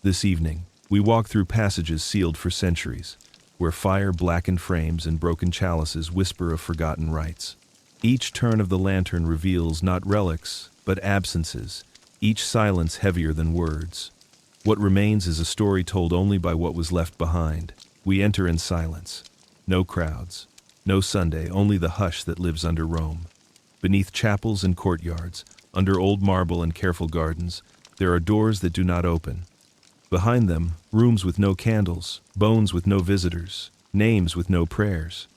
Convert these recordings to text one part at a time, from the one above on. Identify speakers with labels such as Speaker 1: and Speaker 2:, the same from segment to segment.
Speaker 1: This evening, we walk through passages sealed for centuries, where fire-blackened frames and broken chalices whisper of forgotten rites. Each turn of the lantern reveals not relics, but absences, each silence heavier than words. What remains is a story told only by what was left behind. We enter in silence. No crowds. No Sunday, only the hush that lives under Rome. Beneath chapels and courtyards, under old marble and careful gardens, there are doors that do not open. Behind them, rooms with no candles, bones with no visitors, names with no prayers.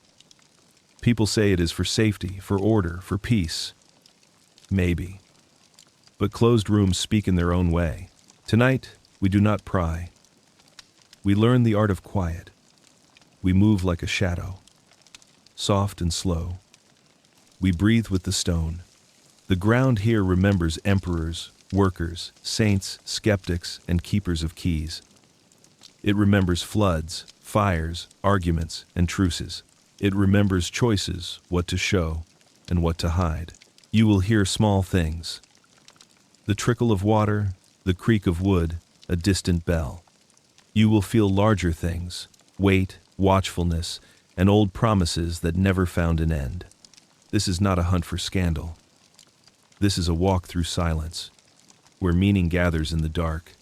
Speaker 1: People say it is for safety, for order, for peace. Maybe. But closed rooms speak in their own way. Tonight, we do not pry. We learn the art of quiet. We move like a shadow, soft and slow. We breathe with the stone. The ground here remembers emperors, workers, saints, skeptics, and keepers of keys. It remembers floods, fires, arguments, and truces. It remembers choices, what to show and what to hide. You will hear small things. The trickle of water, the creak of wood, a distant bell. You will feel larger things, weight, watchfulness, and old promises that never found an end. This is not a hunt for scandal. This is a walk through silence, where meaning gathers in the dark,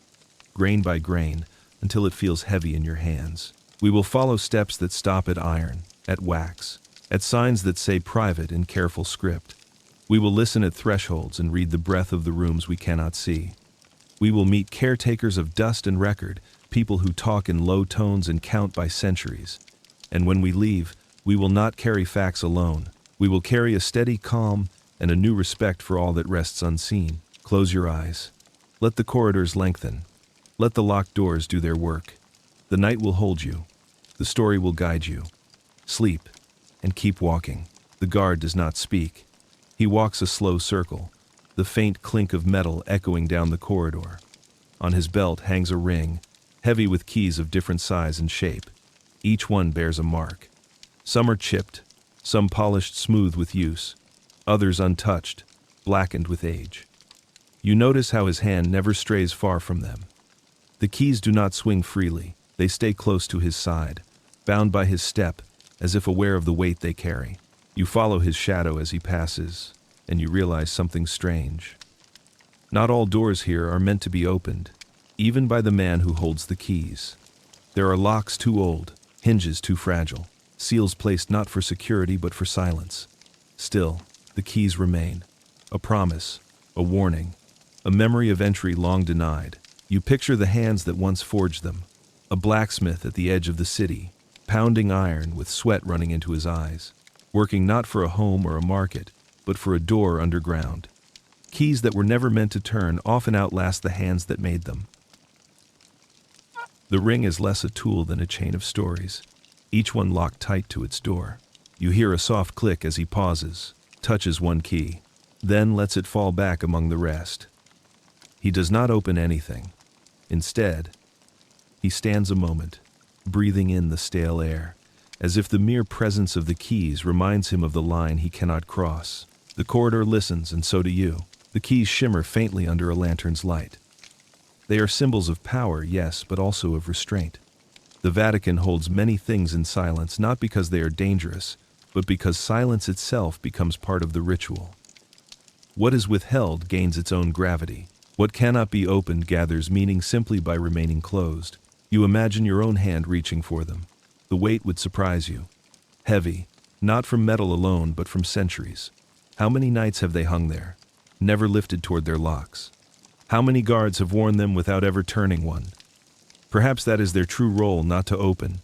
Speaker 1: grain by grain, until it feels heavy in your hands. We will follow steps that stop at iron, at wax, at signs that say private in careful script. We will listen at thresholds and read the breath of the rooms we cannot see. We will meet caretakers of dust and record, people who talk in low tones and count by centuries. And when we leave, we will not carry facts alone. We will carry a steady calm and a new respect for all that rests unseen. Close your eyes. Let the corridors lengthen. Let the locked doors do their work. The night will hold you. The story will guide you. Sleep and keep walking. The guard does not speak. He walks a slow circle, the faint clink of metal echoing down the corridor. On his belt hangs a ring, heavy with keys of different size and shape. Each one bears a mark. Some are chipped, some polished smooth with use, others untouched, blackened with age. You notice how his hand never strays far from them. The keys do not swing freely, they stay close to his side, bound by his step, as if aware of the weight they carry. You follow his shadow as he passes, and you realize something strange. Not all doors here are meant to be opened, even by the man who holds the keys. There are locks too old, hinges too fragile, seals placed not for security but for silence. Still, the keys remain. A promise, a warning, a memory of entry long denied. You picture the hands that once forged them, a blacksmith at the edge of the city, pounding iron with sweat running into his eyes, working not for a home or a market, but for a door underground. Keys that were never meant to turn often outlast the hands that made them. The ring is less a tool than a chain of stories, each one locked tight to its door. You hear a soft click as he pauses, touches one key, then lets it fall back among the rest. He does not open anything. Instead, he stands a moment, breathing in the stale air, as if the mere presence of the keys reminds him of the line he cannot cross. The corridor listens, and so do you. The keys shimmer faintly under a lantern's light. They are symbols of power, yes, but also of restraint. The Vatican holds many things in silence, not because they are dangerous, but because silence itself becomes part of the ritual. What is withheld gains its own gravity. What cannot be opened gathers meaning simply by remaining closed. You imagine your own hand reaching for them. The weight would surprise you. Heavy, not from metal alone, but from centuries. How many nights have they hung there, never lifted toward their locks? How many guards have worn them without ever turning one? Perhaps that is their true role, not to open,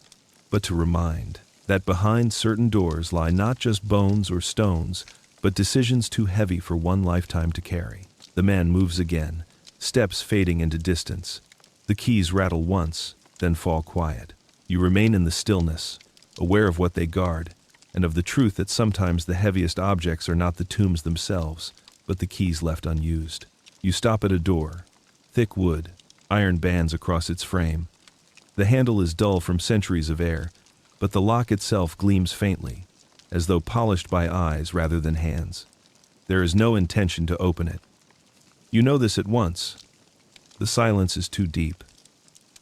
Speaker 1: but to remind that behind certain doors lie not just bones or stones, but decisions too heavy for one lifetime to carry. The man moves again, steps fading into distance. The keys rattle once, then fall quiet. You remain in the stillness, aware of what they guard, and of the truth that sometimes the heaviest objects are not the tombs themselves, but the keys left unused. You stop at a door, thick wood, iron bands across its frame. The handle is dull from centuries of air, but the lock itself gleams faintly, as though polished by eyes rather than hands. There is no intention to open it. You know this at once. The silence is too deep.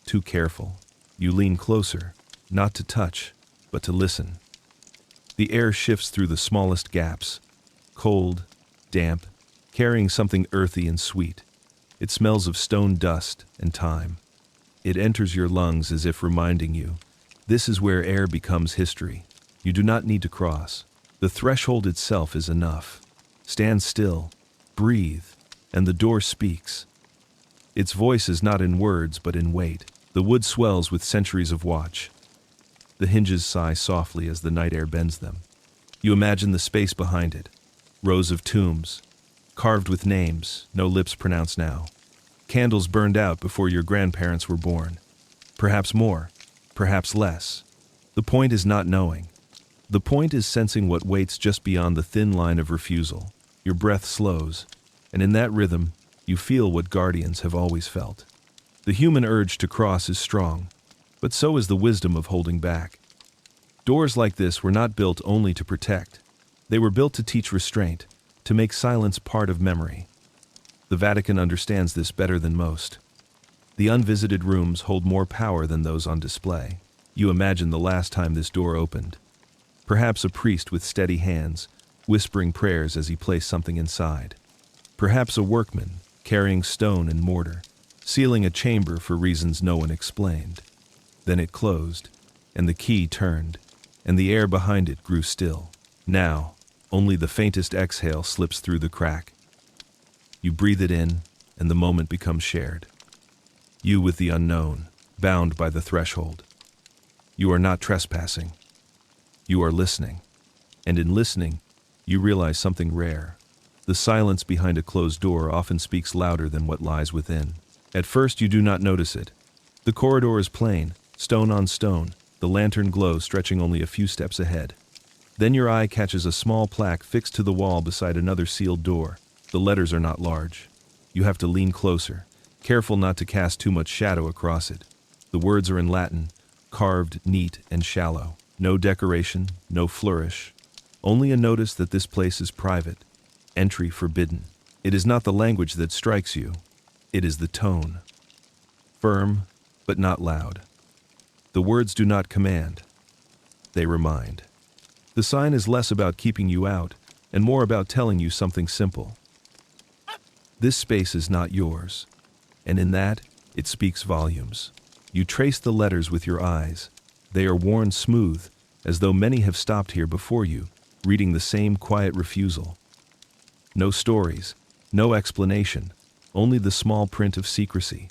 Speaker 1: too careful. You lean closer, not to touch, but to listen. The air shifts through the smallest gaps, cold, damp, carrying something earthy and sweet. It smells of stone dust and time. It enters your lungs as if reminding you, this is where air becomes history. You do not need to cross. The threshold itself is enough. Stand still, breathe, and the door speaks. Its voice is not in words but in weight. The wood swells with centuries of watch. The hinges sigh softly as the night air bends them. You imagine the space behind it. Rows of tombs, carved with names, no lips pronounced now. Candles burned out before your grandparents were born. Perhaps more, perhaps less. The point is not knowing. The point is sensing what waits just beyond the thin line of refusal. Your breath slows, and in that rhythm, you feel what guardians have always felt. The human urge to cross is strong, but so is the wisdom of holding back. Doors like this were not built only to protect. They were built to teach restraint, to make silence part of memory. The Vatican understands this better than most. The unvisited rooms hold more power than those on display. You imagine the last time this door opened. Perhaps a priest with steady hands, whispering prayers as he placed something inside. Perhaps a workman, carrying stone and mortar, sealing a chamber for reasons no one explained. Then it closed, and the key turned, and the air behind it grew still. Now, only the faintest exhale slips through the crack. You breathe it in, and the moment becomes shared. You with the unknown, bound by the threshold. You are not trespassing. You are listening. And in listening, you realize something rare. The silence behind a closed door often speaks louder than what lies within. At first you do not notice it. The corridor is plain, stone on stone, the lantern glow stretching only a few steps ahead. Then your eye catches a small plaque fixed to the wall beside another sealed door. The letters are not large. You have to lean closer, careful not to cast too much shadow across it. The words are in Latin, carved, neat, and shallow. No decoration, no flourish. Only a notice that this place is private. Entry forbidden. It is not the language that strikes you. It is the tone. Firm, but not loud. The words do not command. They remind. The sign is less about keeping you out and more about telling you something simple. This space is not yours, and in that, it speaks volumes. You trace the letters with your eyes. They are worn smooth, as though many have stopped here before you, reading the same quiet refusal. No stories, no explanation, only the small print of secrecy.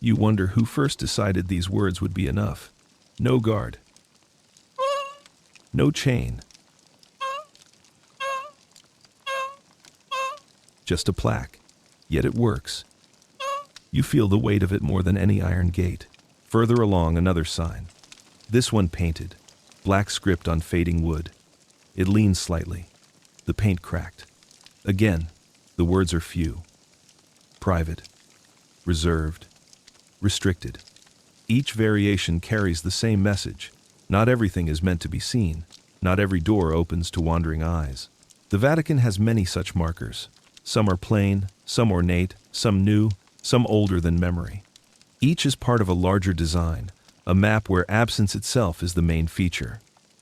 Speaker 1: You wonder who first decided these words would be enough. No guard. No chain. Just a plaque. Yet it works. You feel the weight of it more than any iron gate. Further along, another sign. This one painted, black script on fading wood. It leans slightly. The paint cracked. Again, the words are few. Private, reserved, restricted. Each variation carries the same message. Not everything is meant to be seen. Not every door opens to wandering eyes. The Vatican has many such markers. Some are plain, some ornate, some new, some older than memory. Each is part of a larger design, a map where absence itself is the main feature.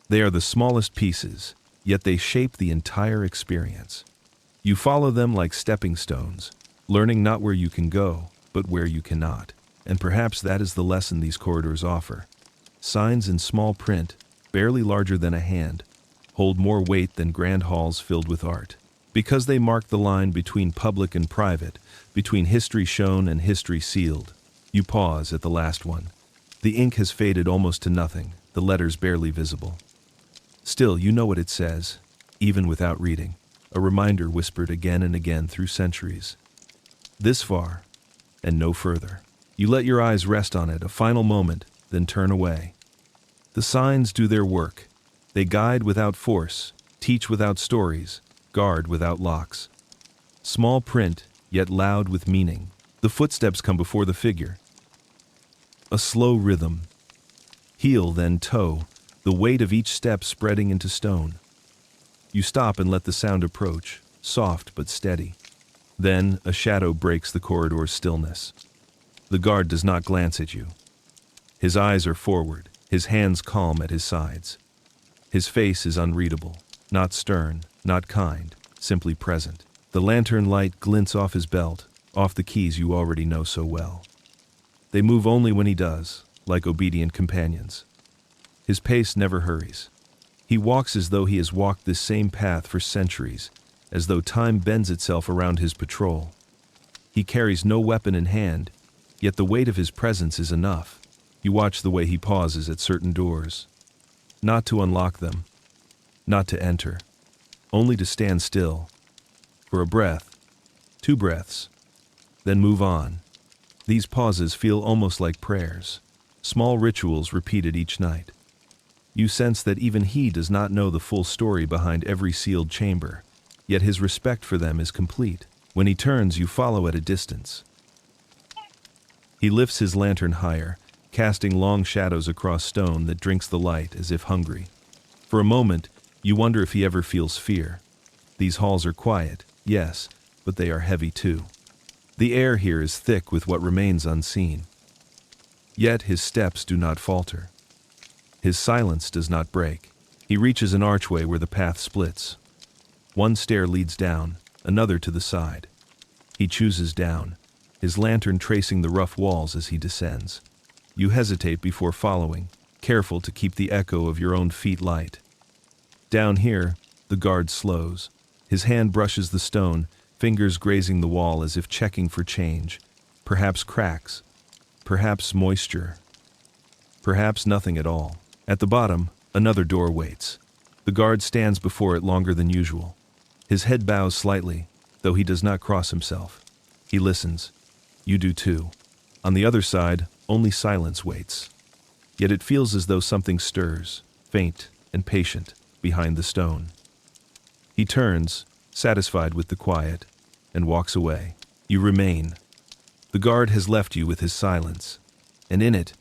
Speaker 1: They are the smallest pieces, yet they shape the entire experience. You follow them like stepping stones, learning not where you can go, but where you cannot. And perhaps that is the lesson these corridors offer. Signs in small print, barely larger than a hand, hold more weight than grand halls filled with art. Because they mark the line between public and private, between history shown and history sealed. You pause at the last one. The ink has faded almost to nothing, the letters barely visible. Still, you know what it says, even without reading. A reminder whispered again and again through centuries. This far, and no further. You let your eyes rest on it a final moment, then turn away. The signs do their work. They guide without force, teach without stories, guard without locks. Small print, yet loud with meaning. The footsteps come before the figure. A slow rhythm. Heel, then toe, the weight of each step spreading into stone. You stop and let the sound approach, soft but steady. Then a shadow breaks the corridor's stillness. The guard does not glance at you. His eyes are forward, his hands calm at his sides. His face is unreadable, not stern, not kind, simply present. The lantern light glints off his belt, off the keys you already know so well. They move only when he does, like obedient companions. His pace never hurries. He walks as though he has walked this same path for centuries, as though time bends itself around his patrol. He carries no weapon in hand, yet the weight of his presence is enough. You watch the way he pauses at certain doors. Not to unlock them, not to enter, only to stand still. For a breath, 2 breaths, then move on. These pauses feel almost like prayers, small rituals repeated each night. You sense that even he does not know the full story behind every sealed chamber, yet his respect for them is complete. When he turns, you follow at a distance. He lifts his lantern higher, casting long shadows across stone that drinks the light as if hungry. For a moment, you wonder if he ever feels fear. These halls are quiet, yes, but they are heavy too. The air here is thick with what remains unseen. Yet his steps do not falter. His silence does not break. He reaches an archway where the path splits. One stair leads down, another to the side. He chooses down, his lantern tracing the rough walls as he descends. You hesitate before following, careful to keep the echo of your own feet light. Down here, the guard slows. His hand brushes the stone, fingers grazing the wall as if checking for change. Perhaps cracks, perhaps moisture, perhaps nothing at all. At the bottom, another door waits. The guard stands before it longer than usual. His head bows slightly, though he does not cross himself. He listens. You do too. On the other side, only silence waits. Yet it feels as though something stirs, faint and patient, behind the stone. He turns, satisfied with the quiet, and walks away. You remain. The guard has left you with his silence, and in it,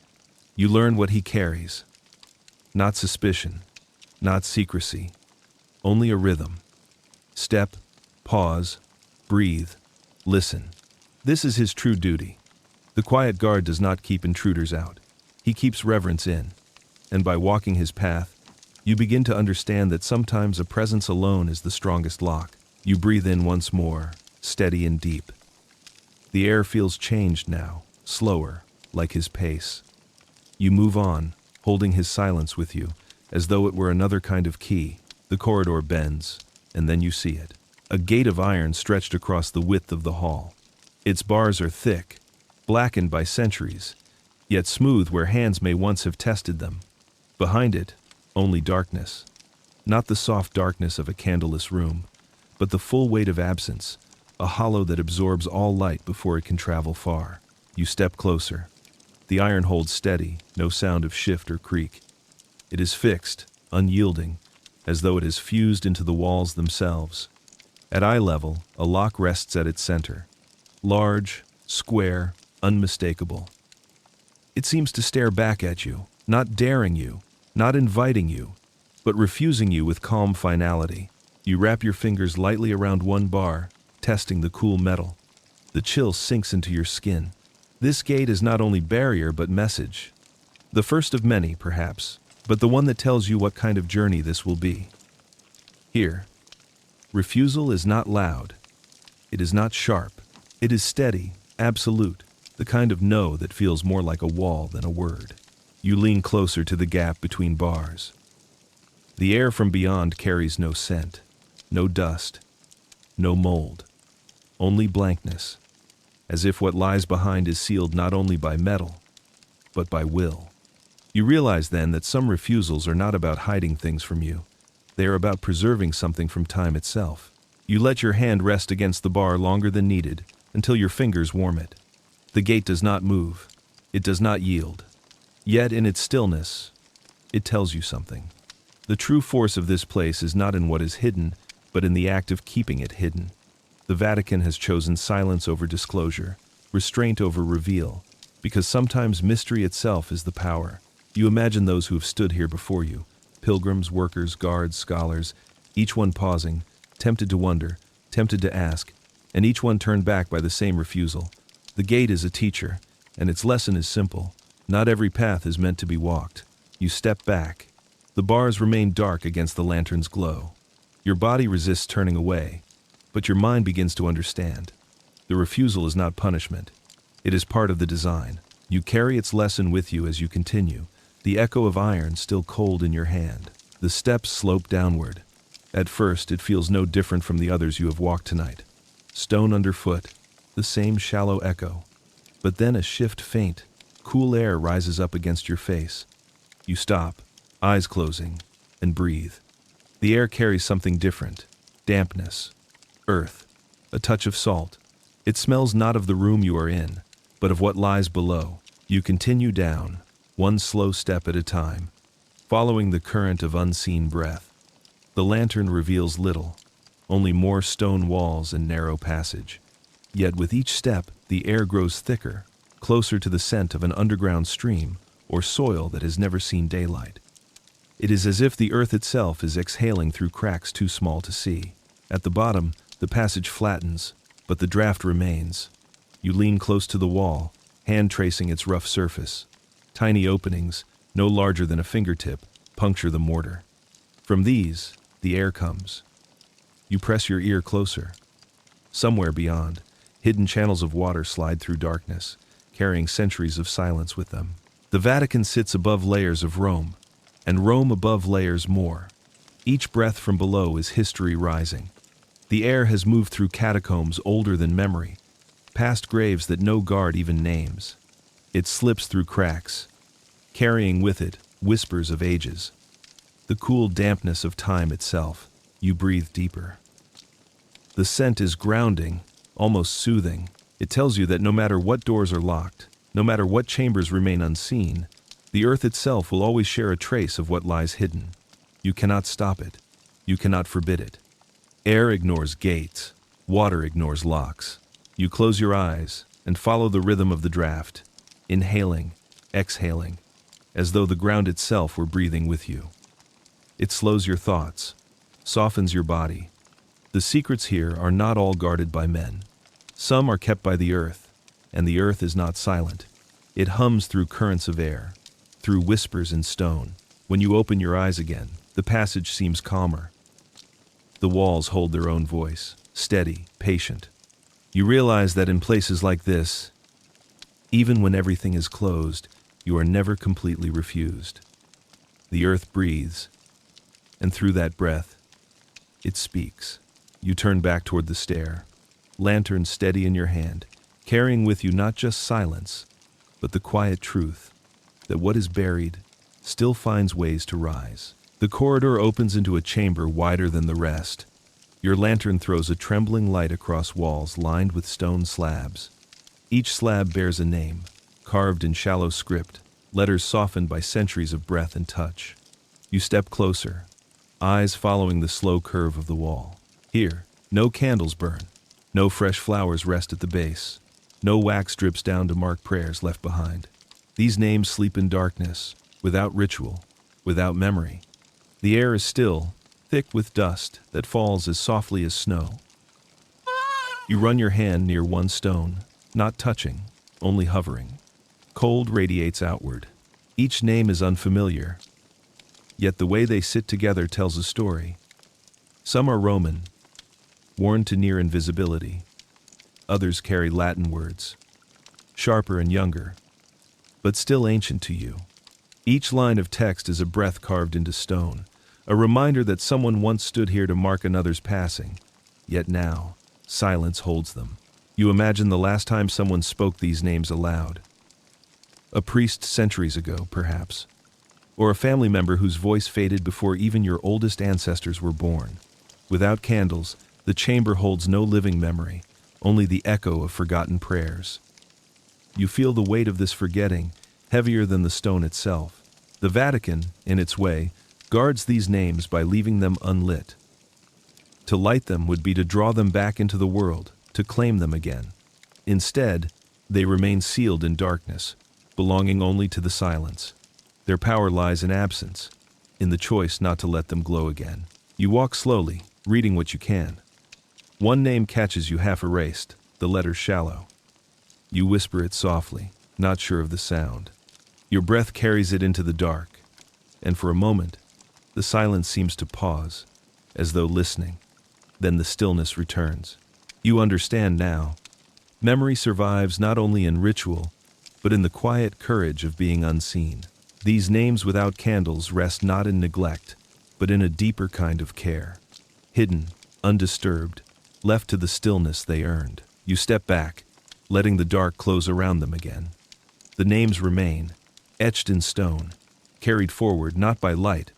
Speaker 1: you learn what he carries. Not suspicion, not secrecy, only a rhythm. Step, pause, breathe, listen. This is his true duty. The quiet guard does not keep intruders out. He keeps reverence in. And by walking his path, you begin to understand that sometimes a presence alone is the strongest lock. You breathe in once more, steady and deep. The air feels changed now, slower, like his pace. You move on, holding his silence with you, as though it were another kind of key. The corridor bends, and then you see it. A gate of iron stretched across the width of the hall. Its bars are thick, blackened by centuries, yet smooth where hands may once have tested them. Behind it, only darkness. Not the soft darkness of a candleless room, but the full weight of absence, a hollow that absorbs all light before it can travel far. You step closer. The iron holds steady, no sound of shift or creak. It is fixed, unyielding, as though it has fused into the walls themselves. At eye level, a lock rests at its center. Large, square, unmistakable. It seems to stare back at you, not daring you, not inviting you, but refusing you with calm finality. You wrap your fingers lightly around one bar, testing the cool metal. The chill sinks into your skin. This gate is not only barrier but message. The first of many, perhaps, but the one that tells you what kind of journey this will be. Here, refusal is not loud. It is not sharp. It is steady, absolute, the kind of no that feels more like a wall than a word. You lean closer to the gap between bars. The air from beyond carries no scent, no dust, no mold, only blankness, as if what lies behind is sealed not only by metal, but by will. You realize then that some refusals are not about hiding things from you. They are about preserving something from time itself. You let your hand rest against the bar longer than needed, until your fingers warm it. The gate does not move. It does not yield. Yet in its stillness, it tells you something. The true force of this place is not in what is hidden, but in the act of keeping it hidden. The Vatican has chosen silence over disclosure, restraint over reveal, because sometimes mystery itself is the power. You imagine those who have stood here before you, pilgrims, workers, guards, scholars, each one pausing, tempted to wonder, tempted to ask, and each one turned back by the same refusal. The gate is a teacher, and its lesson is simple. Not every path is meant to be walked. You step back. The bars remain dark against the lantern's glow. Your body resists turning away, but your mind begins to understand. The refusal is not punishment. It is part of the design. You carry its lesson with you as you continue, the echo of iron still cold in your hand. The steps slope downward. At first, it feels no different from the others you have walked tonight. Stone underfoot, the same shallow echo. But then a shift faint, cool air rises up against your face. You stop, eyes closing, and breathe. The air carries something different. Dampness. Earth. A touch of salt. It smells not of the room you are in, but of what lies below. You continue down, one slow step at a time, following the current of unseen breath. The lantern reveals little, only more stone walls and narrow passage. Yet with each step, the air grows thicker, closer to the scent of an underground stream or soil that has never seen daylight. It is as if the earth itself is exhaling through cracks too small to see. At the bottom, the passage flattens, but the draft remains. You lean close to the wall, hand tracing its rough surface. Tiny openings, no larger than a fingertip, puncture the mortar. From these, the air comes. You press your ear closer. Somewhere beyond, hidden channels of water slide through darkness, carrying centuries of silence with them. The Vatican sits above layers of Rome, and Rome above layers more. Each breath from below is history rising. The air has moved through catacombs older than memory, past graves that no guard even names. It slips through cracks, carrying with it whispers of ages. The cool dampness of time itself. You breathe deeper. The scent is grounding, almost soothing. It tells you that no matter what doors are locked, no matter what chambers remain unseen, the earth itself will always share a trace of what lies hidden. You cannot stop it. You cannot forbid it. Air ignores gates. Water ignores locks. You close your eyes and follow the rhythm of the draft, inhaling, exhaling, as though the ground itself were breathing with you. It slows your thoughts, softens your body. The secrets here are not all guarded by men. Some are kept by the earth, and the earth is not silent. It hums through currents of air, through whispers in stone. When you open your eyes again, the passage seems calmer. The walls hold their own voice, steady, patient. You realize that in places like this, even when everything is closed, you are never completely refused. The earth breathes, and through that breath, it speaks. You turn back toward the stair, lantern steady in your hand, carrying with you not just silence, but the quiet truth that what is buried still finds ways to rise. The corridor opens into a chamber wider than the rest. Your lantern throws a trembling light across walls lined with stone slabs. Each slab bears a name, carved in shallow script, letters softened by centuries of breath and touch. You step closer, eyes following the slow curve of the wall. Here, no candles burn, no fresh flowers rest at the base, no wax drips down to mark prayers left behind. These names sleep in darkness, without ritual, without memory. The air is still, thick with dust that falls as softly as snow. You run your hand near one stone, not touching, only hovering. Cold radiates outward. Each name is unfamiliar, yet the way they sit together tells a story. Some are Roman, worn to near invisibility. Others carry Latin words, sharper and younger, but still ancient to you. Each line of text is a breath carved into stone, a reminder that someone once stood here to mark another's passing, yet now, silence holds them. You imagine the last time someone spoke these names aloud. A priest centuries ago, perhaps, or a family member whose voice faded before even your oldest ancestors were born. Without candles, the chamber holds no living memory, only the echo of forgotten prayers. You feel the weight of this forgetting, heavier than the stone itself. The Vatican, in its way, guards these names by leaving them unlit. To light them would be to draw them back into the world, to claim them again. Instead, they remain sealed in darkness, belonging only to the silence. Their power lies in absence, in the choice not to let them glow again. You walk slowly, reading what you can. One name catches you half erased, the letter shallow. You whisper it softly, not sure of the sound. Your breath carries it into the dark, and for a moment, the silence seems to pause, as though listening. Then the stillness returns. You understand now. Memory survives not only in ritual, but in the quiet courage of being unseen. These names without candles rest not in neglect, but in a deeper kind of care. Hidden, undisturbed, left to the stillness they earned. You step back, letting the dark close around them again. The names remain, etched in stone, carried forward not by light,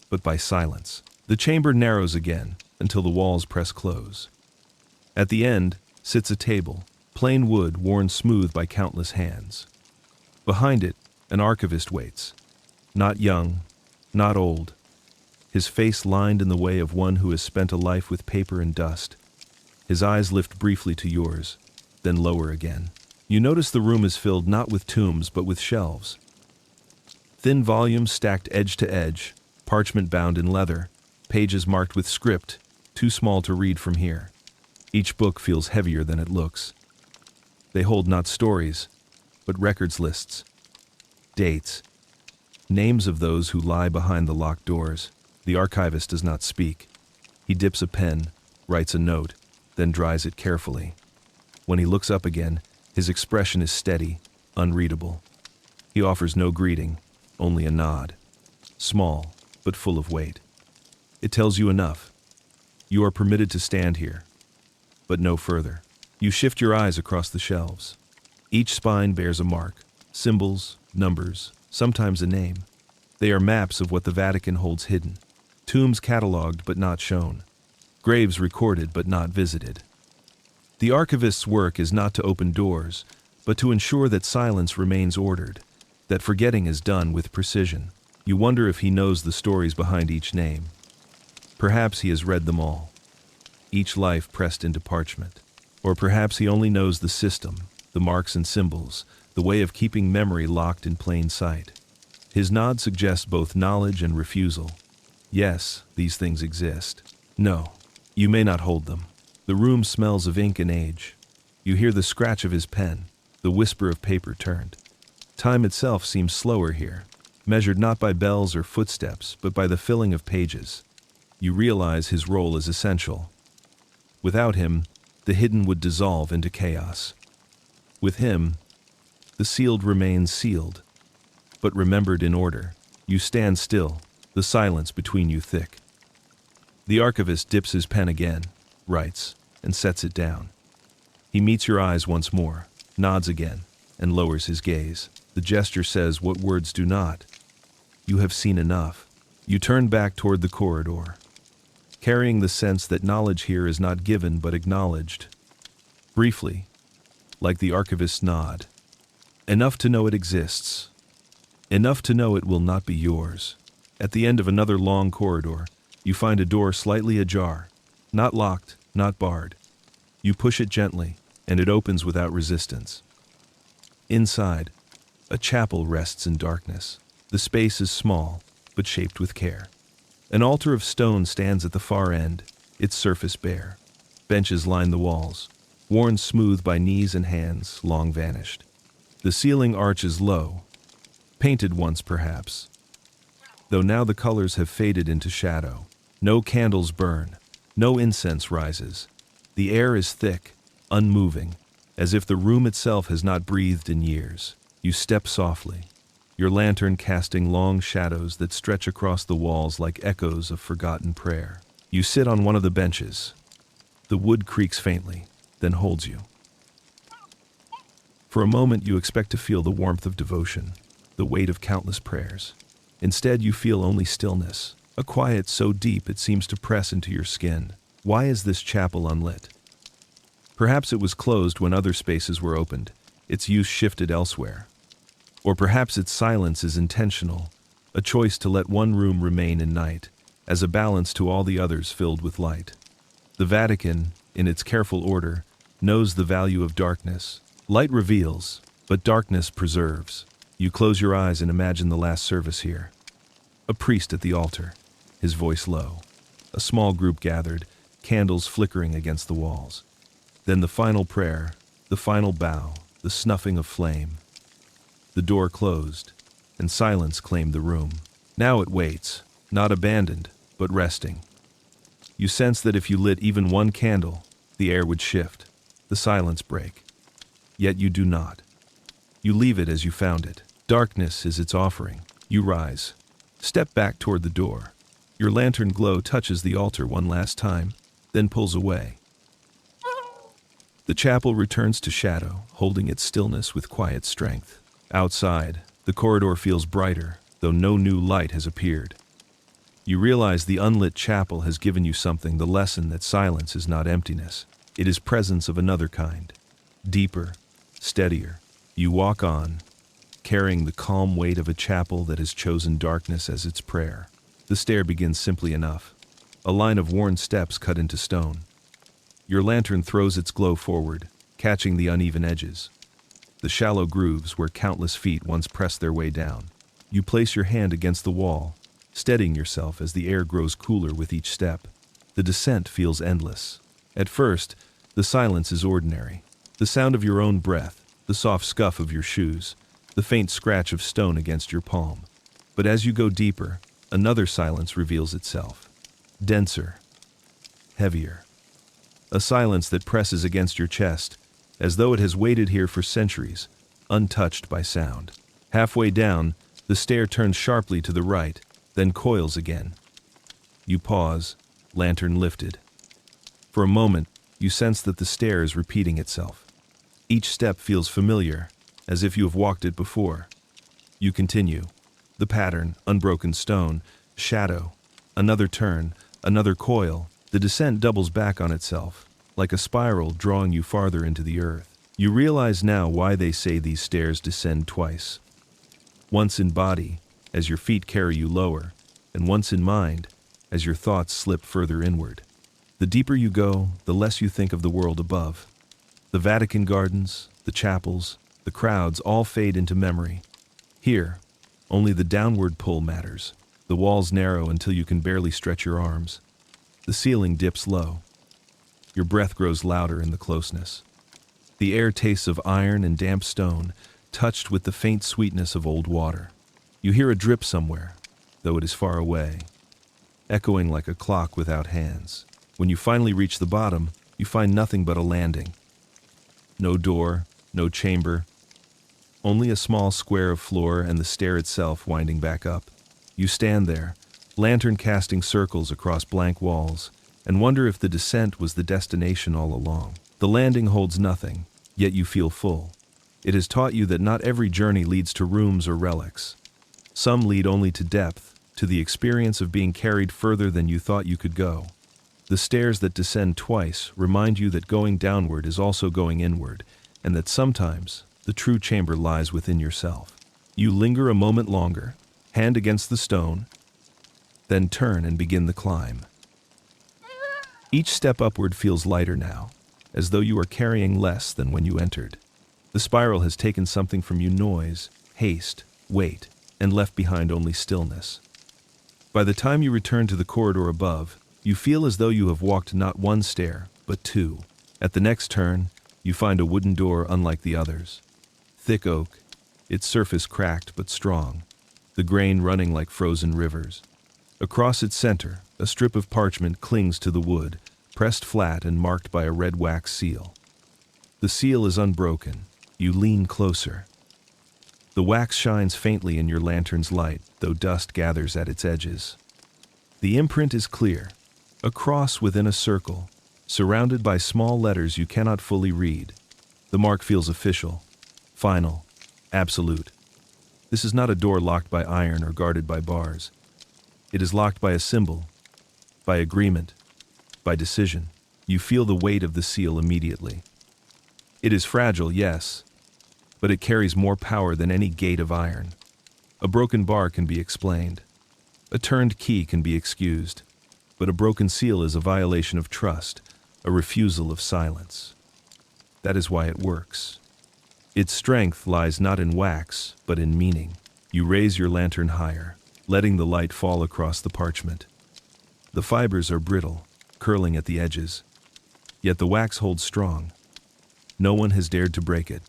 Speaker 1: but by silence. The chamber narrows again until the walls press close. At the end sits a table, plain wood worn smooth by countless hands. Behind it, an archivist waits. Not young, not old. His face lined in the way of one who has spent a life with paper and dust. His eyes lift briefly to yours, then lower again. You notice the room is filled not with tombs but with shelves. Thin volumes stacked edge to edge, parchment bound in leather, pages marked with script, too small to read from here. Each book feels heavier than it looks. They hold not stories, but records lists, dates, names of those who lie behind the locked doors. The archivist does not speak. He dips a pen, writes a note, then dries it carefully. When he looks up again, his expression is steady, unreadable. He offers no greeting, only a nod. Small, but full of weight. It tells you enough. You are permitted to stand here, but no further. You shift your eyes across the shelves. Each spine bears a mark, symbols, numbers, sometimes a name. They are maps of what the Vatican holds hidden. Tombs catalogued but not shown. Graves recorded but not visited. The archivist's work is not to open doors, but to ensure that silence remains ordered, that forgetting is done with precision. You wonder if he knows the stories behind each name. Perhaps he has read them all, each life pressed into parchment. Or perhaps he only knows the system, the marks and symbols, the way of keeping memory locked in plain sight. His nod suggests both knowledge and refusal. Yes, these things exist. No, you may not hold them. The room smells of ink and age. You hear the scratch of his pen, the whisper of paper turned. Time itself seems slower here, measured not by bells or footsteps, but by the filling of pages. You realize his role is essential. Without him, the hidden would dissolve into chaos. With him, the sealed remains sealed, but remembered in order. You stand still, the silence between you thick. The archivist dips his pen again, writes, and sets it down. He meets your eyes once more, nods again, and lowers his gaze. The gesture says what words do not. You have seen enough. You turn back toward the corridor, carrying the sense that knowledge here is not given but acknowledged. Briefly, like the archivist's nod. Enough to know it exists. Enough to know it will not be yours. At the end of another long corridor, you find a door slightly ajar, not locked, not barred. You push it gently, and it opens without resistance. Inside, a chapel rests in darkness. The space is small, but shaped with care. An altar of stone stands at the far end, its surface bare. Benches line the walls, worn smooth by knees and hands long vanished. The ceiling arch is low, painted once perhaps, though now the colors have faded into shadow. No candles burn, no incense rises. The air is thick, unmoving, as if the room itself has not breathed in years. You step softly, your lantern casting long shadows that stretch across the walls like echoes of forgotten prayer. You sit on one of the benches. The wood creaks faintly, then holds you. For a moment you expect to feel the warmth of devotion, the weight of countless prayers. Instead you feel only stillness, a quiet so deep it seems to press into your skin. Why is this chapel unlit? Perhaps it was closed when other spaces were opened, its use shifted elsewhere. Or perhaps its silence is intentional, a choice to let one room remain in night, as a balance to all the others filled with light. The Vatican, in its careful order, knows the value of darkness. Light reveals, but darkness preserves. You close your eyes and imagine the last service here. A priest at the altar, his voice low. A small group gathered, candles flickering against the walls. Then the final prayer, the final bow, the snuffing of flame. The door closed, and silence claimed the room. Now it waits, not abandoned, but resting. You sense that if you lit even one candle, the air would shift, the silence break. Yet you do not. You leave it as you found it. Darkness is its offering. You rise, step back toward the door. Your lantern glow touches the altar one last time, then pulls away. The chapel returns to shadow, holding its stillness with quiet strength. Outside, the corridor feels brighter, though no new light has appeared. You realize the unlit chapel has given you something, the lesson that silence is not emptiness. It is presence of another kind. Deeper, steadier. You walk on, carrying the calm weight of a chapel that has chosen darkness as its prayer. The stair begins simply enough. A line of worn steps cut into stone. Your lantern throws its glow forward, catching the uneven edges. The shallow grooves where countless feet once pressed their way down. You place your hand against the wall, steadying yourself as the air grows cooler with each step. The descent feels endless. At first, the silence is ordinary. The sound of your own breath, the soft scuff of your shoes, the faint scratch of stone against your palm. But as you go deeper, another silence reveals itself. Denser, heavier. A silence that presses against your chest, as though it has waited here for centuries, untouched by sound. Halfway down, the stair turns sharply to the right, then coils again. You pause, lantern lifted. For a moment, you sense that the stair is repeating itself. Each step feels familiar, as if you have walked it before. You continue. The pattern, unbroken stone, shadow, another turn, another coil. The descent doubles back on itself, like a spiral drawing you farther into the earth. You realize now why they say these stairs descend twice. Once in body, as your feet carry you lower, and once in mind, as your thoughts slip further inward. The deeper you go, the less you think of the world above. The Vatican gardens, the chapels, the crowds all fade into memory. Here, only the downward pull matters. The walls narrow until you can barely stretch your arms. The ceiling dips low. Your breath grows louder in the closeness. The air tastes of iron and damp stone, touched with the faint sweetness of old water. You hear a drip somewhere, though it is far away, echoing like a clock without hands. When you finally reach the bottom, you find nothing but a landing. No door, no chamber, only a small square of floor and the stair itself winding back up. You stand there, lantern casting circles across blank walls, and wonder if the descent was the destination all along. The landing holds nothing, yet you feel full. It has taught you that not every journey leads to rooms or relics. Some lead only to depth, to the experience of being carried further than you thought you could go. The stairs that descend twice remind you that going downward is also going inward, and that sometimes the true chamber lies within yourself. You linger a moment longer, hand against the stone, then turn and begin the climb. Each step upward feels lighter now, as though you are carrying less than when you entered. The spiral has taken something from you: noise, haste, weight, and left behind only stillness. By the time you return to the corridor above, you feel as though you have walked not one stair, but two. At the next turn, you find a wooden door unlike the others. Thick oak, its surface cracked but strong, the grain running like frozen rivers. Across its center, a strip of parchment clings to the wood, pressed flat and marked by a red wax seal. The seal is unbroken. You lean closer. The wax shines faintly in your lantern's light, though dust gathers at its edges. The imprint is clear, a cross within a circle, surrounded by small letters you cannot fully read. The mark feels official, final, absolute. This is not a door locked by iron or guarded by bars. It is locked by a symbol, by agreement, by decision. You feel the weight of the seal immediately. It is fragile, yes, but it carries more power than any gate of iron. A broken bar can be explained. A turned key can be excused. But a broken seal is a violation of trust, a refusal of silence. That is why it works. Its strength lies not in wax, but in meaning. You raise your lantern higher, letting the light fall across the parchment. The fibers are brittle, curling at the edges. Yet the wax holds strong. No one has dared to break it.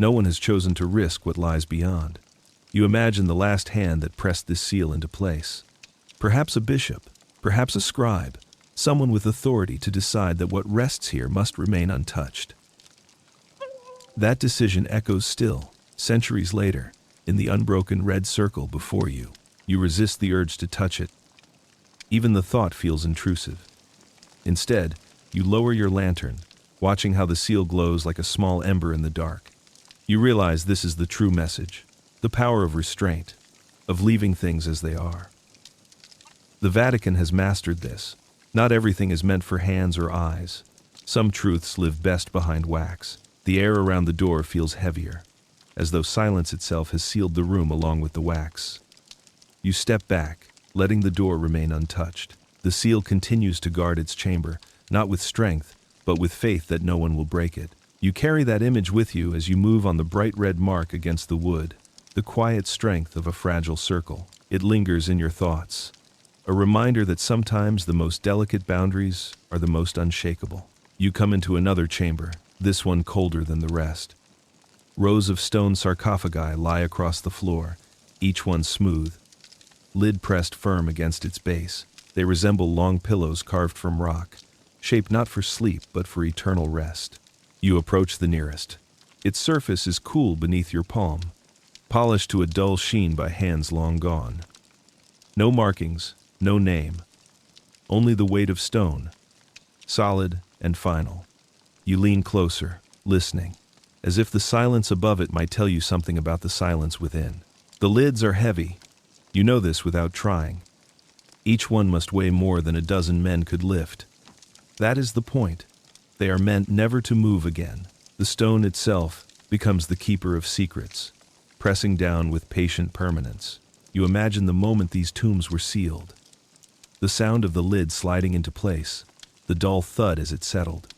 Speaker 1: No one has chosen to risk what lies beyond. You imagine the last hand that pressed this seal into place. Perhaps a bishop, perhaps a scribe, someone with authority to decide that what rests here must remain untouched. That decision echoes still, centuries later, in the unbroken red circle before you. You resist the urge to touch it. Even the thought feels intrusive. Instead, you lower your lantern, watching how the seal glows like a small ember in the dark. You realize this is the true message, the power of restraint, of leaving things as they are. The Vatican has mastered this. Not everything is meant for hands or eyes. Some truths live best behind wax. The air around the door feels heavier, as though silence itself has sealed the room along with the wax. You step back, letting the door remain untouched. The seal continues to guard its chamber, not with strength, but with faith that no one will break it. You carry that image with you as you move on the bright red mark against the wood, the quiet strength of a fragile circle. It lingers in your thoughts, a reminder that sometimes the most delicate boundaries are the most unshakable. You come into another chamber, this one colder than the rest. Rows of stone sarcophagi lie across the floor, each one smooth, lid pressed firm against its base. They resemble long pillows carved from rock, shaped not for sleep but for eternal rest. You approach the nearest. Its surface is cool beneath your palm, polished to a dull sheen by hands long gone. No markings, no name, only the weight of stone, solid and final. You lean closer, listening, as if the silence above it might tell you something about the silence within. The lids are heavy. You know this without trying. Each one must weigh more than a dozen men could lift. That is the point. They are meant never to move again. The stone itself becomes the keeper of secrets, pressing down with patient permanence. You imagine the moment these tombs were sealed. The sound of the lid sliding into place, the dull thud as it settled,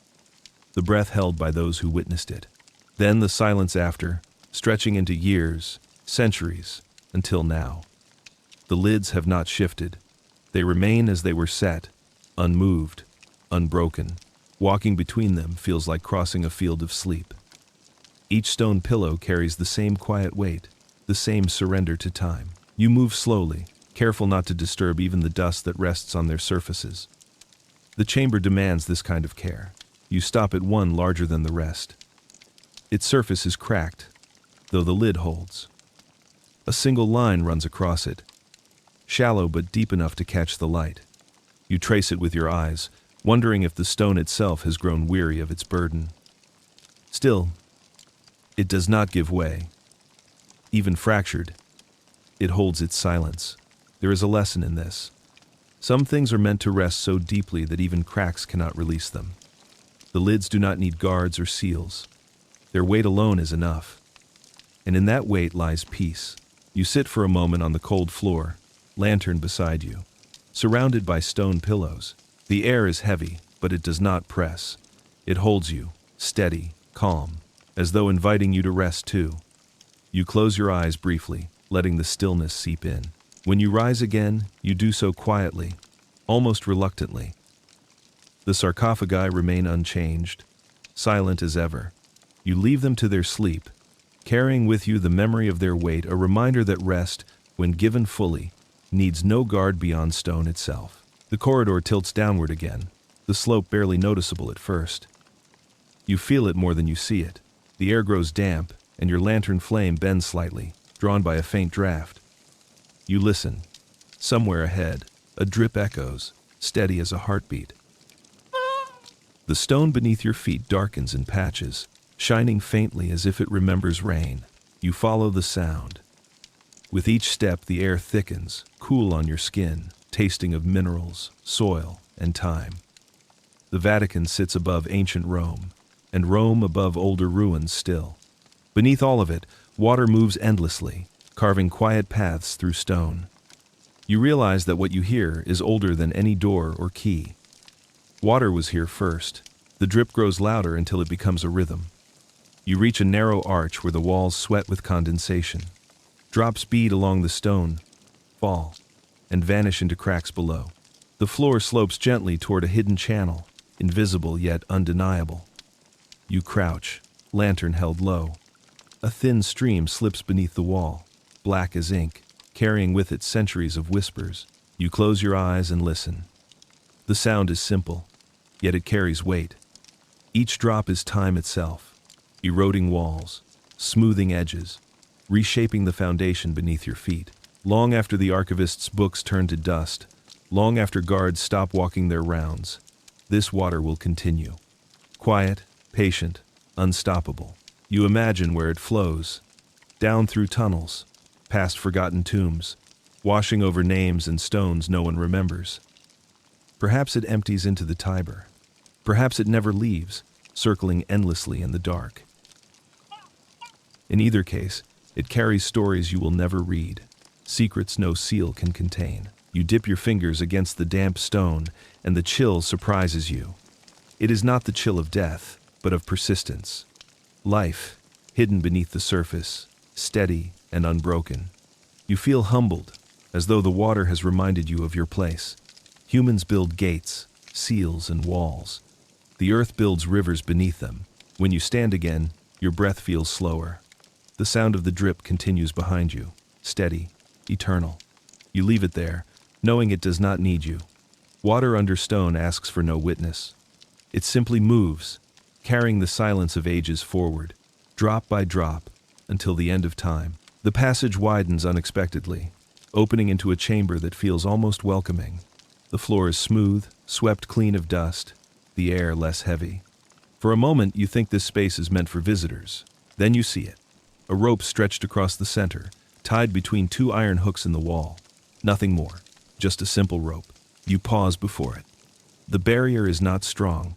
Speaker 1: the breath held by those who witnessed it. Then the silence after, stretching into years, centuries, until now. The lids have not shifted. They remain as they were set, unmoved, unbroken. Walking between them feels like crossing a field of sleep. Each stone pillow carries the same quiet weight, the same surrender to time. You move slowly, careful not to disturb even the dust that rests on their surfaces. The chamber demands this kind of care. You stop at one larger than the rest. Its surface is cracked, though the lid holds. A single line runs across it, shallow but deep enough to catch the light. You trace it with your eyes, wondering if the stone itself has grown weary of its burden. Still, it does not give way. Even fractured, it holds its silence. There is a lesson in this. Some things are meant to rest so deeply that even cracks cannot release them. The lids do not need guards or seals. Their weight alone is enough. And in that weight lies peace. You sit for a moment on the cold floor, lantern beside you, surrounded by stone pillows. The air is heavy, but it does not press. It holds you, steady, calm, as though inviting you to rest too. You close your eyes briefly, letting the stillness seep in. When you rise again, you do so quietly, almost reluctantly. The sarcophagi remain unchanged, silent as ever. You leave them to their sleep, carrying with you the memory of their weight, a reminder that rest, when given fully, needs no guard beyond stone itself. The corridor tilts downward again, the slope barely noticeable at first. You feel it more than you see it. The air grows damp, and your lantern flame bends slightly, drawn by a faint draft. You listen. Somewhere ahead, a drip echoes, steady as a heartbeat. The stone beneath your feet darkens in patches, shining faintly as if it remembers rain. You follow the sound. With each step, the air thickens, cool on your skin, tasting of minerals, soil, and time. The Vatican sits above ancient Rome, and Rome above older ruins still. Beneath all of it, water moves endlessly, carving quiet paths through stone. You realize that what you hear is older than any door or key. Water was here first. The drip grows louder until it becomes a rhythm. You reach a narrow arch where the walls sweat with condensation. Drops bead along the stone, fall, and vanish into cracks below. The floor slopes gently toward a hidden channel, invisible yet undeniable. You crouch, lantern held low. A thin stream slips beneath the wall, black as ink, carrying with it centuries of whispers. You close your eyes and listen. The sound is simple, yet it carries weight. Each drop is time itself, eroding walls, smoothing edges, reshaping the foundation beneath your feet. Long after the archivist's books turn to dust, long after guards stop walking their rounds, this water will continue. Quiet, patient, unstoppable. You imagine where it flows, down through tunnels, past forgotten tombs, washing over names and stones no one remembers. Perhaps it empties into the Tiber. Perhaps it never leaves, circling endlessly in the dark. In either case, it carries stories you will never read, secrets no seal can contain. You dip your fingers against the damp stone, and the chill surprises you. It is not the chill of death, but of persistence. Life, hidden beneath the surface, steady and unbroken. You feel humbled, as though the water has reminded you of your place. Humans build gates, seals, and walls. The earth builds rivers beneath them. When you stand again, your breath feels slower. The sound of the drip continues behind you, steady, eternal. You leave it there, knowing it does not need you. Water under stone asks for no witness. It simply moves, carrying the silence of ages forward, drop by drop, until the end of time. The passage widens unexpectedly, opening into a chamber that feels almost welcoming. The floor is smooth, swept clean of dust, the air less heavy. For a moment, you think this space is meant for visitors. Then you see it. A rope stretched across the center, tied between two iron hooks in the wall. Nothing more, just a simple rope. You pause before it. The barrier is not strong.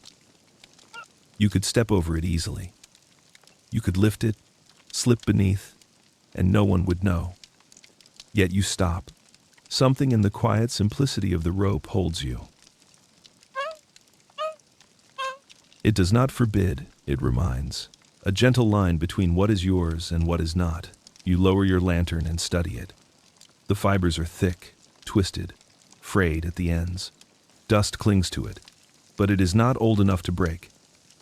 Speaker 1: You could step over it easily. You could lift it, slip beneath, and no one would know. Yet you stop. Something in the quiet simplicity of the rope holds you. It does not forbid, it reminds. A gentle line between what is yours and what is not. You lower your lantern and study it. The fibers are thick, twisted, frayed at the ends. Dust clings to it, but it is not old enough to break.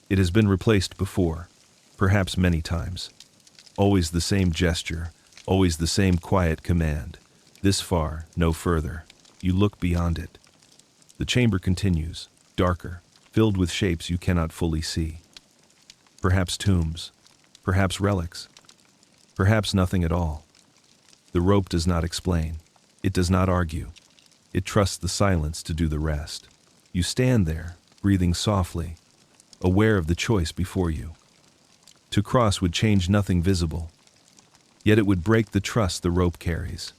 Speaker 1: It has been replaced before, perhaps many times. Always the same gesture, always the same quiet command. This far, no further. You look beyond it. The chamber continues, darker, filled with shapes you cannot fully see. Perhaps tombs, perhaps relics, perhaps nothing at all. The rope does not explain. It does not argue. It trusts the silence to do the rest. You stand there, breathing softly, aware of the choice before you. To cross would change nothing visible, yet it would break the trust the rope carries.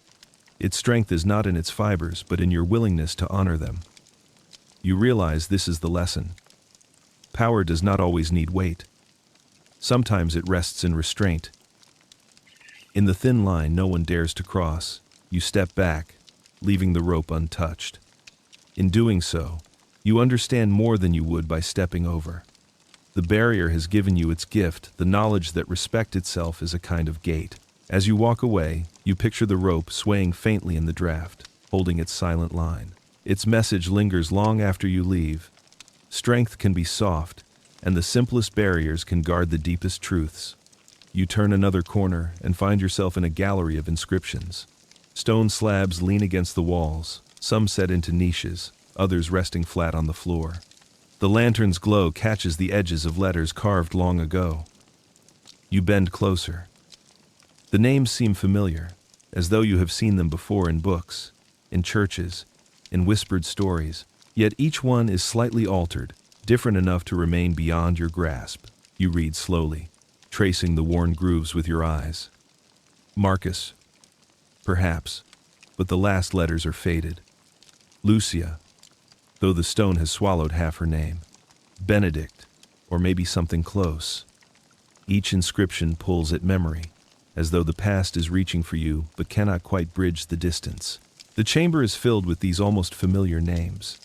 Speaker 1: Its strength is not in its fibers, but in your willingness to honor them. You realize this is the lesson. Power does not always need weight. Sometimes it rests in restraint. In the thin line no one dares to cross, you step back, leaving the rope untouched. In doing so, you understand more than you would by stepping over. The barrier has given you its gift, the knowledge that respect itself is a kind of gate. As you walk away, you picture the rope swaying faintly in the draft, holding its silent line. Its message lingers long after you leave. Strength can be soft, and the simplest barriers can guard the deepest truths. You turn another corner and find yourself in a gallery of inscriptions. Stone slabs lean against the walls, some set into niches, others resting flat on the floor. The lantern's glow catches the edges of letters carved long ago. You bend closer. The names seem familiar, as though you have seen them before in books, in churches, in whispered stories, yet each one is slightly altered, different enough to remain beyond your grasp. You read slowly, tracing the worn grooves with your eyes. Marcus, perhaps, but the last letters are faded. Lucia, though the stone has swallowed half her name. Benedict, or maybe something close. Each inscription pulls at memory, as though the past is reaching for you but cannot quite bridge the distance. The chamber is filled with these almost familiar names.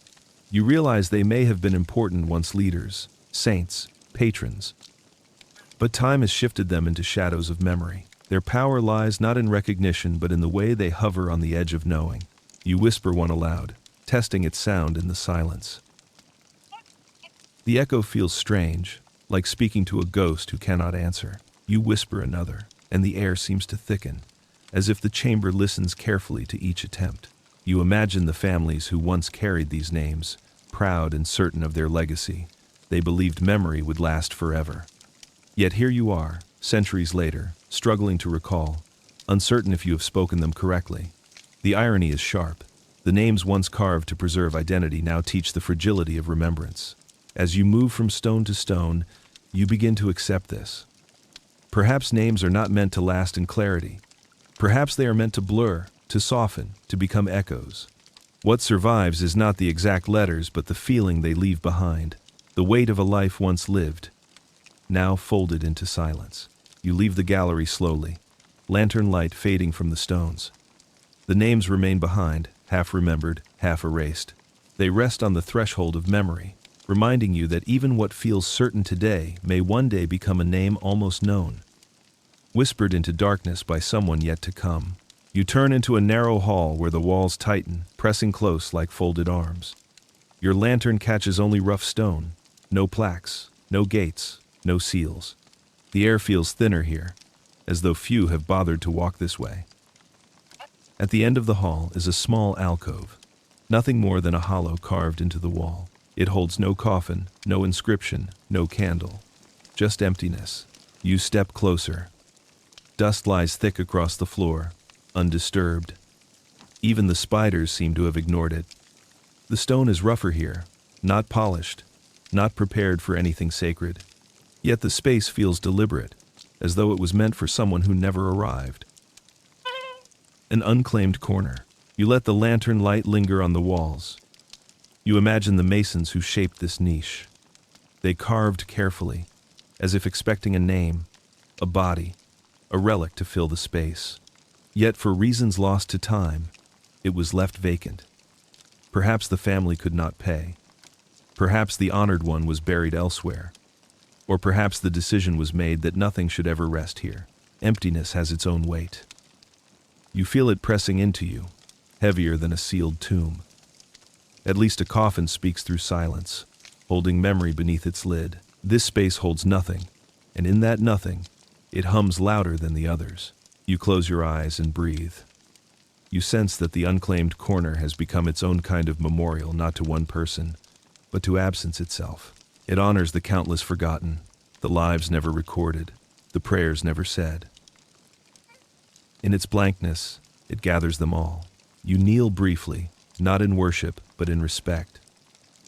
Speaker 1: You realize they may have been important once leaders, saints, patrons. But time has shifted them into shadows of memory. Their power lies not in recognition but in the way they hover on the edge of knowing. You whisper one aloud, testing its sound in the silence. The echo feels strange, like speaking to a ghost who cannot answer. You whisper another, and the air seems to thicken. as if the chamber listens carefully to each attempt. You imagine the families who once carried these names, proud and certain of their legacy. They believed memory would last forever. Yet here you are, centuries later, struggling to recall, uncertain if you have spoken them correctly. The irony is sharp. The names once carved to preserve identity now teach the fragility of remembrance. As you move from stone to stone, you begin to accept this. Perhaps names are not meant to last in clarity. Perhaps they are meant to blur, to soften, to become echoes. What survives is not the exact letters but the feeling they leave behind, the weight of a life once lived, now folded into silence. You leave the gallery slowly, lantern light fading from the stones. The names remain behind, half remembered, half erased. They rest on the threshold of memory, reminding you that even what feels certain today may one day become a name almost known. Whispered into darkness by someone yet to come, you turn into a narrow hall where the walls tighten, pressing close like folded arms. Your lantern catches only rough stone, no plaques, no gates, no seals. The air feels thinner here, as though few have bothered to walk this way. At the end of the hall is a small alcove, nothing more than a hollow carved into the wall. It holds no coffin, no inscription, no candle, just emptiness. You step closer. Dust lies thick across the floor, undisturbed. Even the spiders seem to have ignored it. The stone is rougher here, not polished, not prepared for anything sacred. Yet the space feels deliberate, as though it was meant for someone who never arrived. An unclaimed corner. You let the lantern light linger on the walls. You imagine the masons who shaped this niche. They carved carefully, as if expecting a name, a body, a relic to fill the space. Yet for reasons lost to time, it was left vacant. Perhaps the family could not pay. Perhaps the honored one was buried elsewhere. Or perhaps the decision was made that nothing should ever rest here. Emptiness has its own weight. You feel it pressing into you, heavier than a sealed tomb. At least a coffin speaks through silence, holding memory beneath its lid. This space holds nothing, and in that nothing, it hums louder than the others. You close your eyes and breathe. You sense that the unclaimed corner has become its own kind of memorial, not to one person, but to absence itself. It honors the countless forgotten, the lives never recorded, the prayers never said. In its blankness, it gathers them all. You kneel briefly, not in worship, but in respect.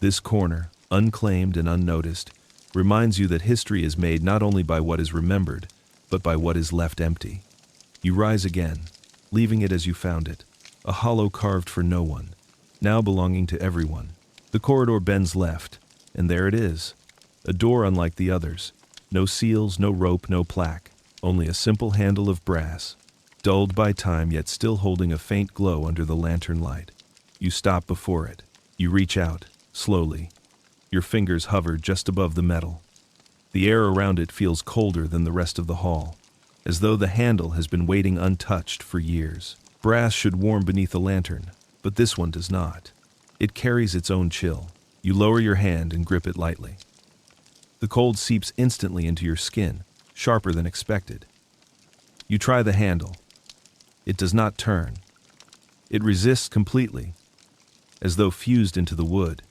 Speaker 1: This corner, unclaimed and unnoticed, reminds you that history is made not only by what is remembered, but by what is left empty. You rise again, leaving it as you found it, a hollow carved for no one, now belonging to everyone. The corridor bends left, and there it is, a door unlike the others. No seals, no rope, no plaque, only a simple handle of brass, dulled by time yet still holding a faint glow under the lantern light. You stop before it. You reach out, slowly. Your fingers hover just above the metal. The air around it feels colder than the rest of the hall, as though the handle has been waiting untouched for years. Brass should warm beneath a lantern, but this one does not. It carries its own chill. You lower your hand and grip it lightly. The cold seeps instantly into your skin, sharper than expected. You try the handle. It does not turn. It resists completely, as though fused into the wood.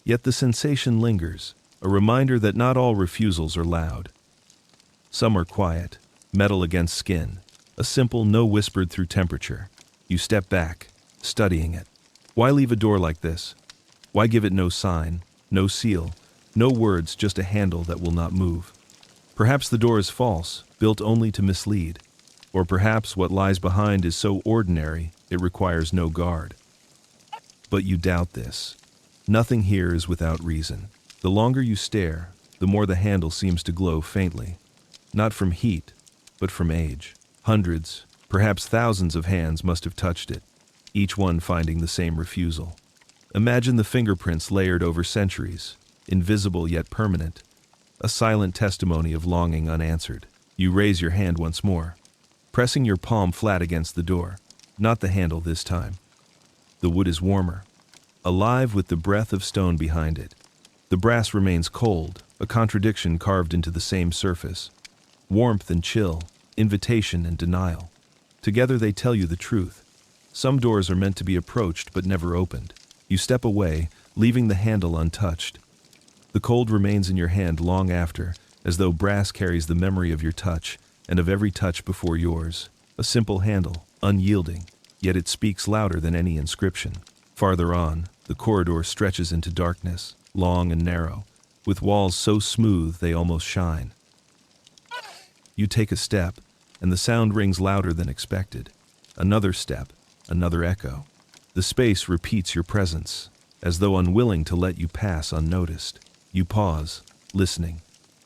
Speaker 1: Yet the sensation lingers, a reminder that not all refusals are loud. Some are quiet, metal against skin, a simple no whispered through temperature. You step back, studying it. Why leave a door like this? Why give it no sign, no seal, no words, just a handle that will not move? Perhaps the door is false, built only to mislead. Or perhaps what lies behind is so ordinary, it requires no guard. But you doubt this. Nothing here is without reason. The longer you stare, the more the handle seems to glow faintly. Not from heat, but from age. Hundreds, perhaps thousands of hands must have touched it, each one finding the same refusal. Imagine the fingerprints layered over centuries, invisible yet permanent, a silent testimony of longing unanswered. You raise your hand once more, pressing your palm flat against the door, not the handle this time. The wood is warmer, alive with the breath of stone behind it. The brass remains cold, a contradiction carved into the same surface. Warmth and chill, invitation and denial. Together they tell you the truth. Some doors are meant to be approached but never opened. You step away, leaving the handle untouched. The cold remains in your hand long after, as though brass carries the memory of your touch and of every touch before yours. A simple handle, unyielding, yet it speaks louder than any inscription. Farther on, the corridor stretches into darkness, long and narrow, with walls so smooth they almost shine. You take a step, and the sound rings louder than expected. Another step, another echo. The space repeats your presence, as though unwilling to let you pass unnoticed. You pause, listening.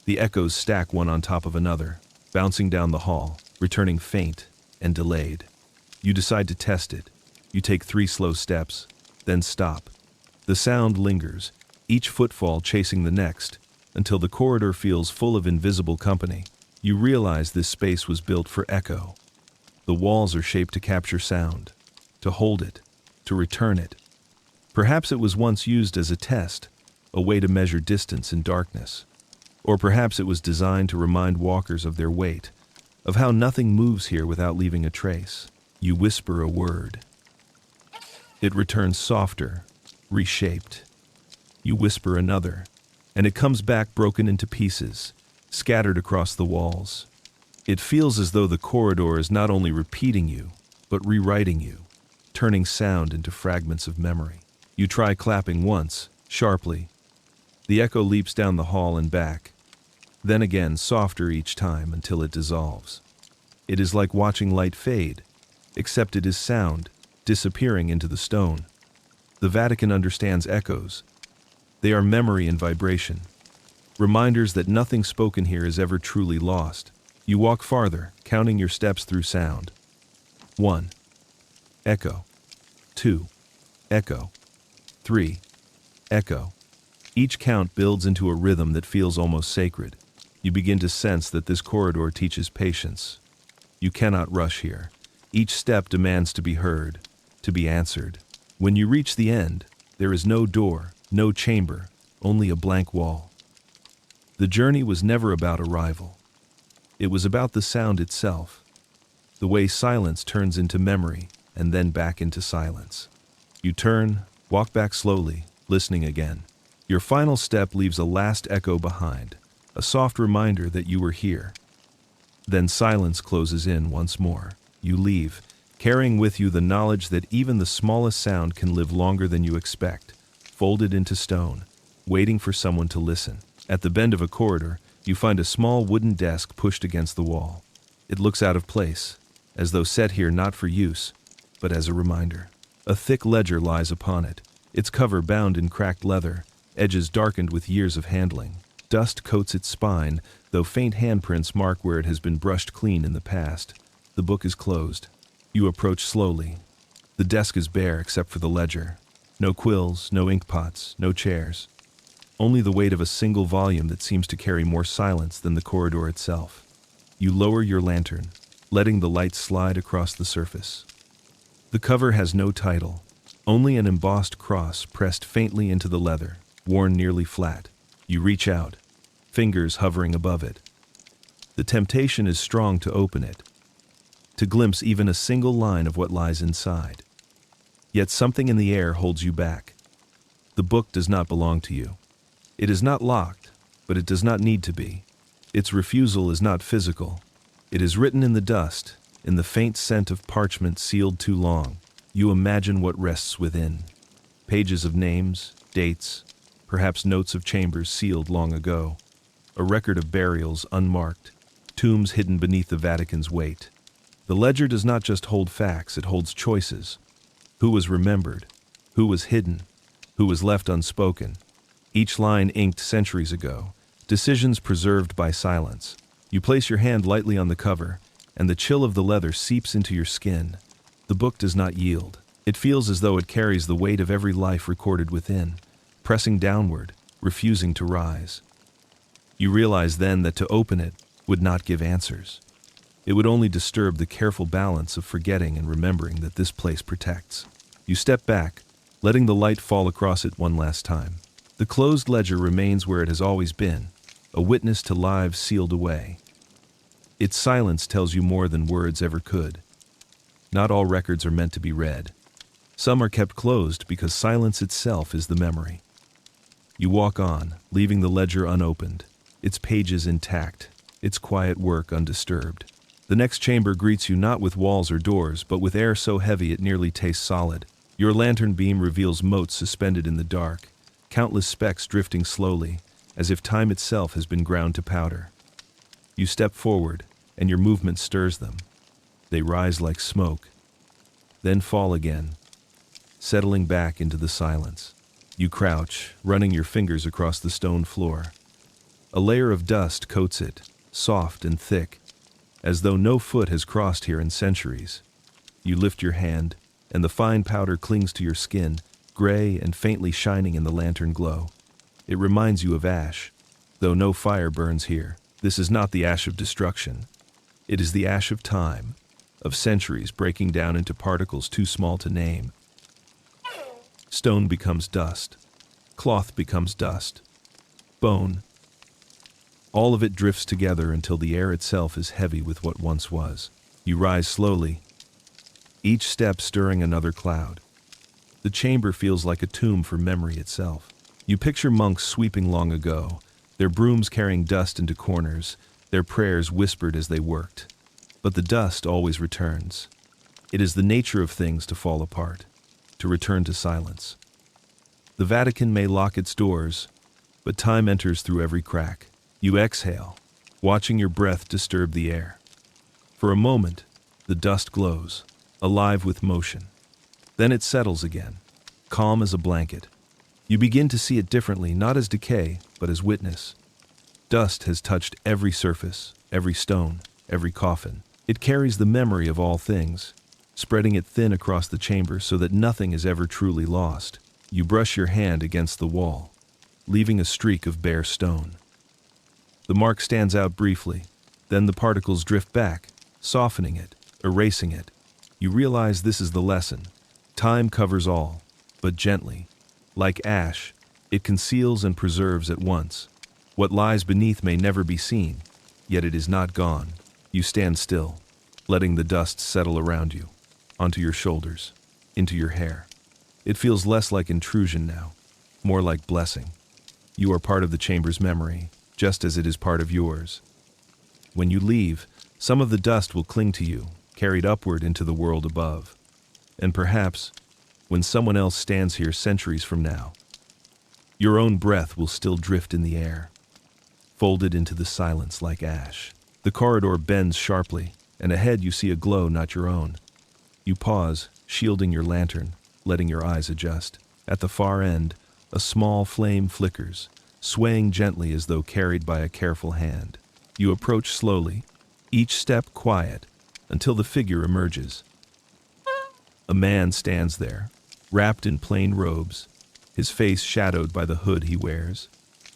Speaker 1: The echoes stack one on top of another, bouncing down the hall, returning faint and delayed. You decide to test it. You take 3 slow steps, then stop. The sound lingers, each footfall chasing the next, until the corridor feels full of invisible company. You realize this space was built for echo. The walls are shaped to capture sound, to hold it, to return it. Perhaps it was once used as a test, a way to measure distance in darkness. Or perhaps it was designed to remind walkers of their weight, of how nothing moves here without leaving a trace. You whisper a word. It returns softer, reshaped. You whisper another, and it comes back broken into pieces, scattered across the walls. It feels as though the corridor is not only repeating you, but rewriting you, turning sound into fragments of memory. You try clapping once, sharply. The echo leaps down the hall and back, then again softer each time until it dissolves. It is like watching light fade, except it is sound, disappearing into the stone. The Vatican understands echoes. They are memory and vibration, reminders that nothing spoken here is ever truly lost. You walk farther, counting your steps through sound. 1. Echo. 2. Echo. 3. Echo. Each count builds into a rhythm that feels almost sacred. You begin to sense that this corridor teaches patience. You cannot rush here. Each step demands to be heard, to be answered. When you reach the end, there is no door, no chamber, only a blank wall. The journey was never about arrival. It was about the sound itself, the way silence turns into memory and then back into silence. You turn, walk back slowly, listening again. Your final step leaves a last echo behind, a soft reminder that you were here. Then silence closes in once more. You leave, carrying with you the knowledge that even the smallest sound can live longer than you expect, folded into stone, waiting for someone to listen. At the bend of a corridor, you find a small wooden desk pushed against the wall. It looks out of place, as though set here not for use, but as a reminder. A thick ledger lies upon it, its cover bound in cracked leather, edges darkened with years of handling. Dust coats its spine, though faint handprints mark where it has been brushed clean in the past. The book is closed. You approach slowly. The desk is bare except for the ledger. No quills, no inkpots, no chairs. Only the weight of a single volume that seems to carry more silence than the corridor itself. You lower your lantern, letting the light slide across the surface. The cover has no title, only an embossed cross pressed faintly into the leather, worn nearly flat. You reach out, fingers hovering above it. The temptation is strong to open it, to glimpse even a single line of what lies inside. Yet something in the air holds you back. The book does not belong to you. It is not locked, but it does not need to be. Its refusal is not physical. It is written in the dust, in the faint scent of parchment sealed too long. You imagine what rests within. Pages of names, dates, perhaps notes of chambers sealed long ago. A record of burials unmarked, tombs hidden beneath the Vatican's weight. The ledger does not just hold facts, it holds choices. Who was remembered? Who was hidden? Who was left unspoken? Each line inked centuries ago, decisions preserved by silence. You place your hand lightly on the cover, and the chill of the leather seeps into your skin. The book does not yield. It feels as though it carries the weight of every life recorded within, pressing downward, refusing to rise. You realize then that to open it would not give answers. It would only disturb the careful balance of forgetting and remembering that this place protects. You step back, letting the light fall across it one last time. The closed ledger remains where it has always been, a witness to lives sealed away. Its silence tells you more than words ever could. Not all records are meant to be read. Some are kept closed because silence itself is the memory. You walk on, leaving the ledger unopened, its pages intact, its quiet work undisturbed. The next chamber greets you not with walls or doors, but with air so heavy it nearly tastes solid. Your lantern beam reveals motes suspended in the dark, countless specks drifting slowly, as if time itself has been ground to powder. You step forward, and your movement stirs them. They rise like smoke, then fall again, settling back into the silence. You crouch, running your fingers across the stone floor. A layer of dust coats it, soft and thick, as though no foot has crossed here in centuries. You lift your hand, and the fine powder clings to your skin, gray and faintly shining in the lantern glow. It reminds you of ash, though no fire burns here. This is not the ash of destruction. It is the ash of time, of centuries breaking down into particles too small to name. Stone becomes dust. Cloth becomes dust. Bone. All of it drifts together until the air itself is heavy with what once was. You rise slowly, each step stirring another cloud. The chamber feels like a tomb for memory itself. You picture monks sweeping long ago, their brooms carrying dust into corners, their prayers whispered as they worked. But the dust always returns. It is the nature of things to fall apart, to return to silence. The Vatican may lock its doors, but time enters through every crack. You exhale, watching your breath disturb the air. For a moment, the dust glows, alive with motion. Then it settles again, calm as a blanket. You begin to see it differently, not as decay, but as witness. Dust has touched every surface, every stone, every coffin. It carries the memory of all things, spreading it thin across the chamber so that nothing is ever truly lost. You brush your hand against the wall, leaving a streak of bare stone. The mark stands out briefly, then the particles drift back, softening it, erasing it. You realize this is the lesson. Time covers all, but gently. Like ash, it conceals and preserves at once. What lies beneath may never be seen, yet it is not gone. You stand still, letting the dust settle around you, onto your shoulders, into your hair. It feels less like intrusion now, more like blessing. You are part of the chamber's memory, just as it is part of yours. When you leave, some of the dust will cling to you, carried upward into the world above. And perhaps, when someone else stands here centuries from now, your own breath will still drift in the air, folded into the silence like ash. The corridor bends sharply, and ahead you see a glow not your own. You pause, shielding your lantern, letting your eyes adjust. At the far end, a small flame flickers, swaying gently as though carried by a careful hand. You approach slowly, each step quiet, until the figure emerges. A man stands there, wrapped in plain robes, his face shadowed by the hood he wears.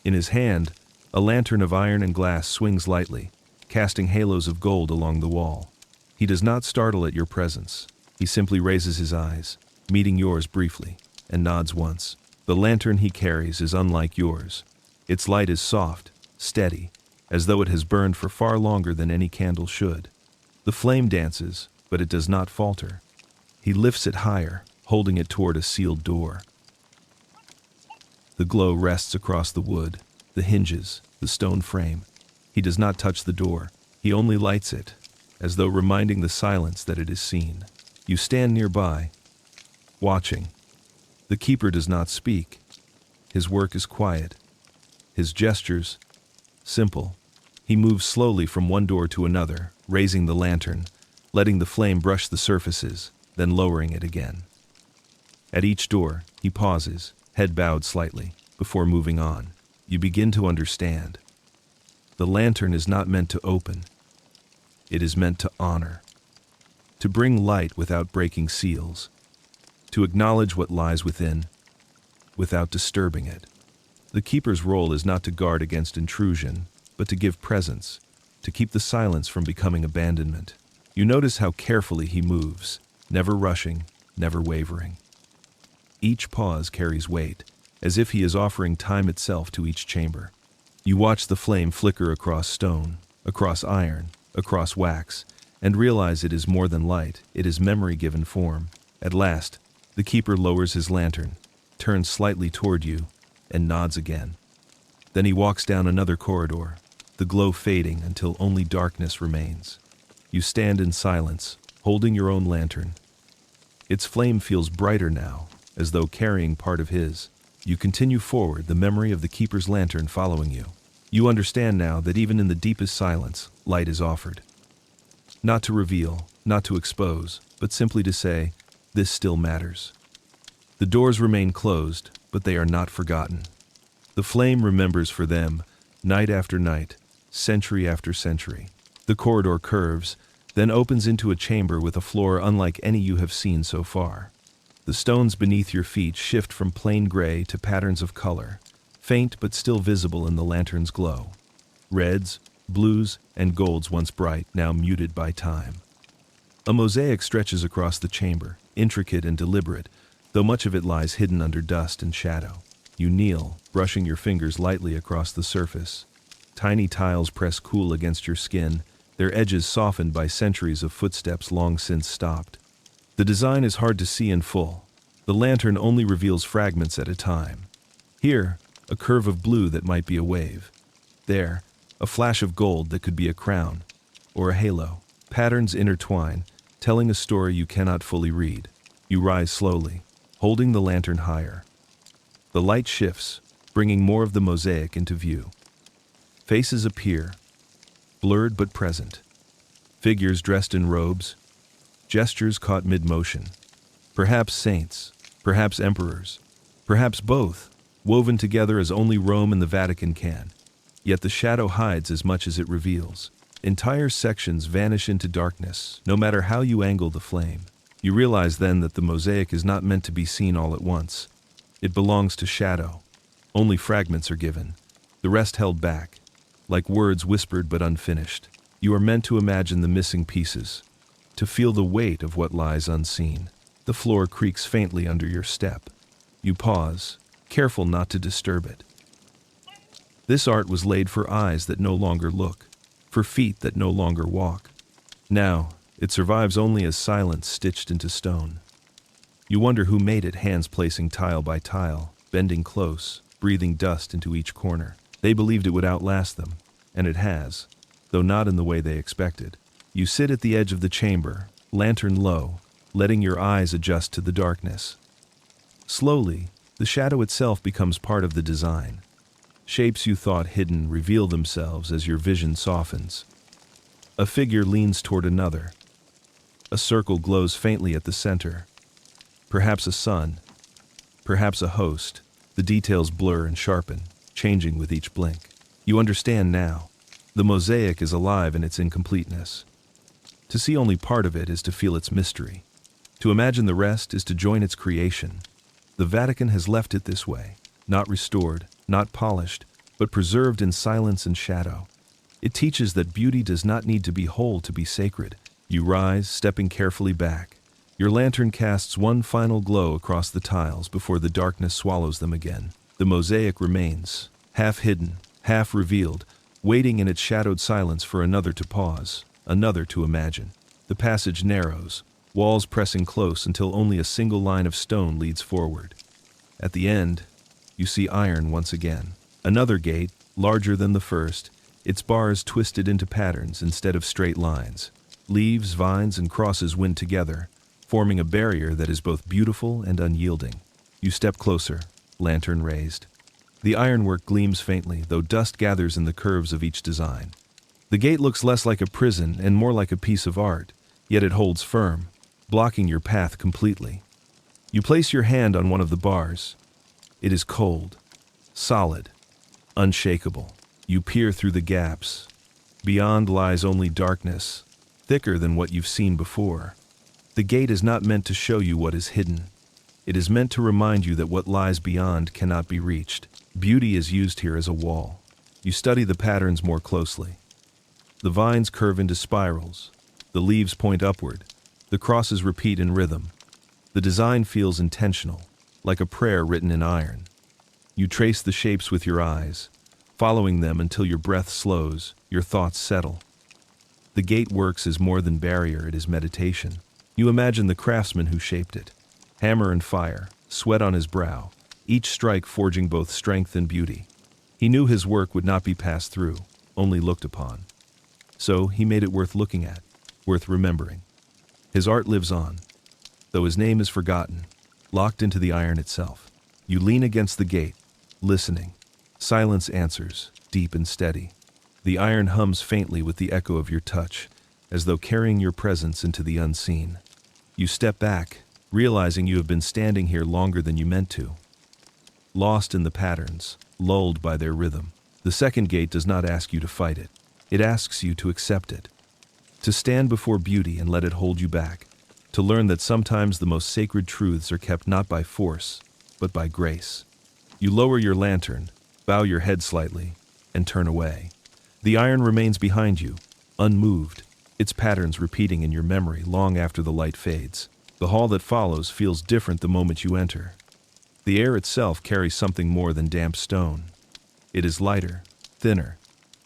Speaker 1: In his hand, a lantern of iron and glass swings lightly, casting halos of gold along the wall. He does not startle at your presence. He simply raises his eyes, meeting yours briefly, and nods once. The lantern he carries is unlike yours. Its light is soft, steady, as though it has burned for far longer than any candle should. The flame dances, but it does not falter. He lifts it higher, holding it toward a sealed door. The glow rests across the wood, the hinges, the stone frame. He does not touch the door. He only lights it, as though reminding the silence that it is seen. You stand nearby, watching. The keeper does not speak. His work is quiet. His gestures, simple. He moves slowly from one door to another, raising the lantern, letting the flame brush the surfaces, then lowering it again. At each door, he pauses, head bowed slightly, before moving on. You begin to understand. The lantern is not meant to open. It is meant to honor. To bring light without breaking seals. To acknowledge what lies within, without disturbing it. The keeper's role is not to guard against intrusion, but to give presence, to keep the silence from becoming abandonment. You notice how carefully he moves, never rushing, never wavering. Each pause carries weight, as if he is offering time itself to each chamber. You watch the flame flicker across stone, across iron, across wax, and realize it is more than light, it is memory given form. At last, the keeper lowers his lantern, turns slightly toward you, and nods again. Then he walks down another corridor, the glow fading until only darkness remains. You stand in silence, holding your own lantern. Its flame feels brighter now, as though carrying part of his. You continue forward, the memory of the keeper's lantern following you. You understand now that even in the deepest silence, light is offered. Not to reveal, not to expose, but simply to say, this still matters. The doors remain closed, but they are not forgotten. The flame remembers for them, night after night, century after century. The corridor curves, then opens into a chamber with a floor unlike any you have seen so far. The stones beneath your feet shift from plain gray to patterns of color, faint but still visible in the lantern's glow. Reds, blues, and golds once bright, now muted by time. A mosaic stretches across the chamber, intricate and deliberate, though much of it lies hidden under dust and shadow. You kneel, brushing your fingers lightly across the surface. Tiny tiles press cool against your skin, their edges softened by centuries of footsteps long since stopped. The design is hard to see in full. The lantern only reveals fragments at a time. Here, a curve of blue that might be a wave. There, a flash of gold that could be a crown, or a halo. Patterns intertwine, telling a story you cannot fully read. You rise slowly, holding the lantern higher. The light shifts, bringing more of the mosaic into view. Faces appear, blurred but present. Figures dressed in robes, gestures caught mid-motion. Perhaps saints, perhaps emperors, perhaps both, woven together as only Rome and the Vatican can. Yet the shadow hides as much as it reveals. Entire sections vanish into darkness, no matter how you angle the flame. You realize then that the mosaic is not meant to be seen all at once. It belongs to shadow. Only fragments are given, the rest held back, like words whispered but unfinished. You are meant to imagine the missing pieces, to feel the weight of what lies unseen. The floor creaks faintly under your step. You pause, careful not to disturb it. This art was laid for eyes that no longer look, for feet that no longer walk. Now, it survives only as silence stitched into stone. You wonder who made it, hands placing tile by tile, bending close, breathing dust into each corner. They believed it would outlast them, and it has, though not in the way they expected. You sit at the edge of the chamber, lantern low, letting your eyes adjust to the darkness. Slowly, the shadow itself becomes part of the design. Shapes you thought hidden reveal themselves as your vision softens. A figure leans toward another. A circle glows faintly at the center. Perhaps a sun, perhaps a host. The details blur and sharpen, changing with each blink. You understand now. The mosaic is alive in its incompleteness. To see only part of it is to feel its mystery. To imagine the rest is to join its creation. The Vatican has left it this way, not restored, not polished, but preserved in silence and shadow. It teaches that beauty does not need to be whole to be sacred. You rise, stepping carefully back. Your lantern casts one final glow across the tiles before the darkness swallows them again. The mosaic remains, half hidden, half revealed, waiting in its shadowed silence for another to pause, another to imagine. The passage narrows, walls pressing close until only a single line of stone leads forward. At the end, you see iron once again. Another gate, larger than the first, its bars twisted into patterns instead of straight lines. Leaves, vines, and crosses wind together, forming a barrier that is both beautiful and unyielding. You step closer, lantern raised. The ironwork gleams faintly, though dust gathers in the curves of each design. The gate looks less like a prison and more like a piece of art, yet it holds firm, blocking your path completely. You place your hand on one of the bars. It is cold, solid, unshakable. You peer through the gaps. Beyond lies only darkness, thicker than what you've seen before. The gate is not meant to show you what is hidden. It is meant to remind you that what lies beyond cannot be reached. Beauty is used here as a wall. You study the patterns more closely. The vines curve into spirals. The leaves point upward. The crosses repeat in rhythm. The design feels intentional, like a prayer written in iron. You trace the shapes with your eyes, following them until your breath slows, your thoughts settle. The gate works as more than barrier, it is meditation. You imagine the craftsman who shaped it. Hammer and fire, sweat on his brow, each strike forging both strength and beauty. He knew his work would not be passed through, only looked upon. So he made it worth looking at, worth remembering. His art lives on, though his name is forgotten, locked into the iron itself. You lean against the gate, listening. Silence answers, deep and steady. The iron hums faintly with the echo of your touch, as though carrying your presence into the unseen. You step back, realizing you have been standing here longer than you meant to. Lost in the patterns, lulled by their rhythm. The second gate does not ask you to fight it. It asks you to accept it. To stand before beauty and let it hold you back. To learn that sometimes the most sacred truths are kept not by force, but by grace. You lower your lantern, bow your head slightly, and turn away. The iron remains behind you, unmoved, its patterns repeating in your memory long after the light fades. The hall that follows feels different the moment you enter. The air itself carries something more than damp stone. It is lighter, thinner,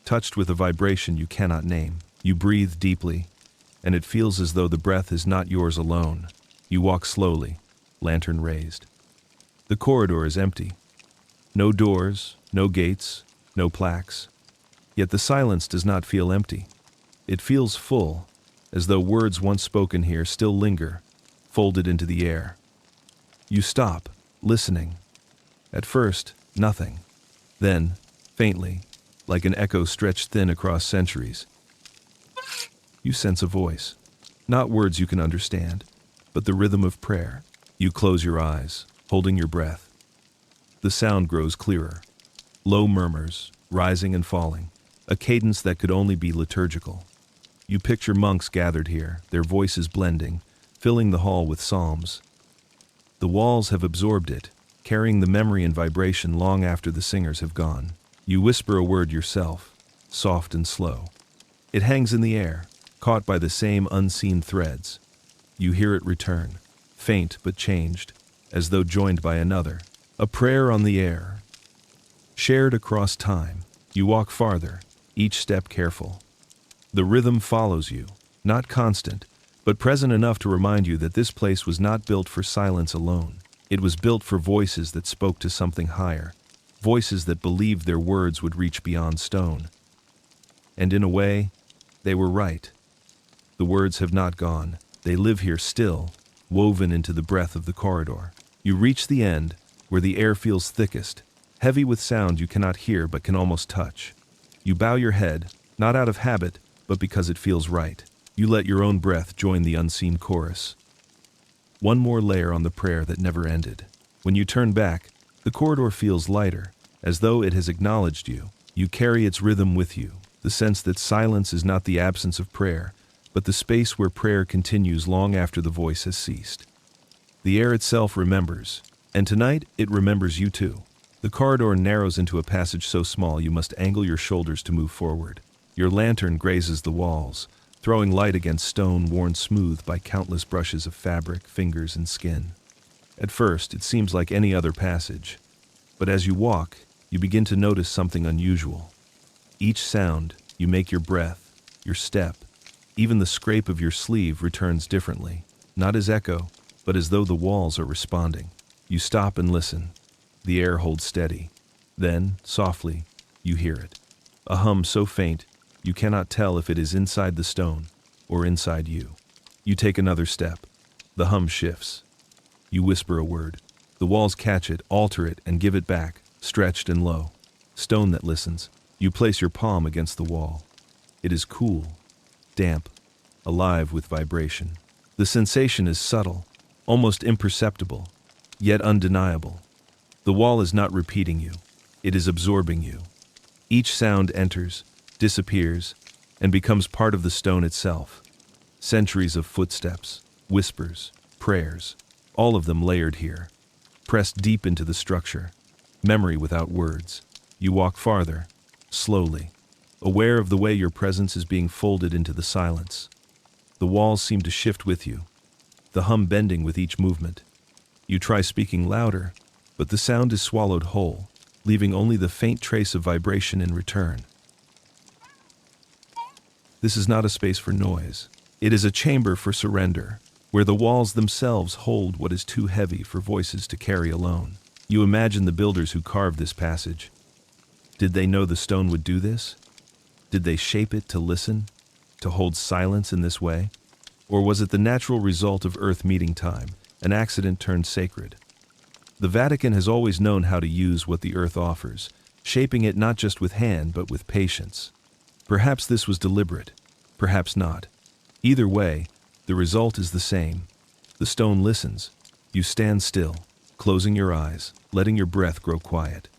Speaker 1: touched with a vibration you cannot name. You breathe deeply, and it feels as though the breath is not yours alone. You walk slowly, lantern raised. The corridor is empty. No doors, no gates, no plaques. Yet the silence does not feel empty. It feels full, as though words once spoken here still linger, folded into the air. You stop, listening. At first, nothing. Then, faintly, like an echo stretched thin across centuries, you sense a voice. Not words you can understand, but the rhythm of prayer. You close your eyes, holding your breath. The sound grows clearer. Low murmurs, rising and falling, a cadence that could only be liturgical. You picture monks gathered here, their voices blending, filling the hall with psalms. The walls have absorbed it, carrying the memory and vibration long after the singers have gone. You whisper a word yourself, soft and slow. It hangs in the air, caught by the same unseen threads. You hear it return, faint but changed, as though joined by another. A prayer on the air, shared across time. You walk farther, each step careful. The rhythm follows you, not constant, but present enough to remind you that this place was not built for silence alone. It was built for voices that spoke to something higher, voices that believed their words would reach beyond stone. And in a way, they were right. The words have not gone. They live here still, woven into the breath of the corridor. You reach the end, where the air feels thickest, heavy with sound you cannot hear but can almost touch. You bow your head, not out of habit, but because it feels right. You let your own breath join the unseen chorus. One more layer on the prayer that never ended. When you turn back, the corridor feels lighter, as though it has acknowledged you. You carry its rhythm with you, the sense that silence is not the absence of prayer, but the space where prayer continues long after the voice has ceased. The air itself remembers, and tonight it remembers you too. The corridor narrows into a passage so small you must angle your shoulders to move forward. Your lantern grazes the walls, throwing light against stone worn smooth by countless brushes of fabric, fingers, and skin. At first, it seems like any other passage, but as you walk, you begin to notice something unusual. Each sound, you make your breath, your step, even the scrape of your sleeve returns differently, not as echo, but as though the walls are responding. You stop and listen. The air holds steady. Then, softly, you hear it. A hum so faint, you cannot tell if it is inside the stone or inside you. You take another step. The hum shifts. You whisper a word. The walls catch it, alter it, and give it back, stretched and low. Stone that listens. You place your palm against the wall. It is cool, damp, alive with vibration. The sensation is subtle, almost imperceptible, yet undeniable. The wall is not repeating you. It is absorbing you. Each sound enters, disappears, and becomes part of the stone itself. Centuries of footsteps, whispers, prayers, all of them layered here, pressed deep into the structure. Memory without words. You walk farther, slowly, aware of the way your presence is being folded into the silence. The walls seem to shift with you, the hum bending with each movement. You try speaking louder, but the sound is swallowed whole, leaving only the faint trace of vibration in return. This is not a space for noise. It is a chamber for surrender, where the walls themselves hold what is too heavy for voices to carry alone. You imagine the builders who carved this passage. Did they know the stone would do this? Did they shape it to listen, to hold silence in this way? Or was it the natural result of Earth meeting time, an accident turned sacred? The Vatican has always known how to use what the Earth offers, shaping it not just with hand but with patience. Perhaps this was deliberate, perhaps not. Either way, the result is the same. The stone listens. You stand still, closing your eyes, letting your breath grow quiet.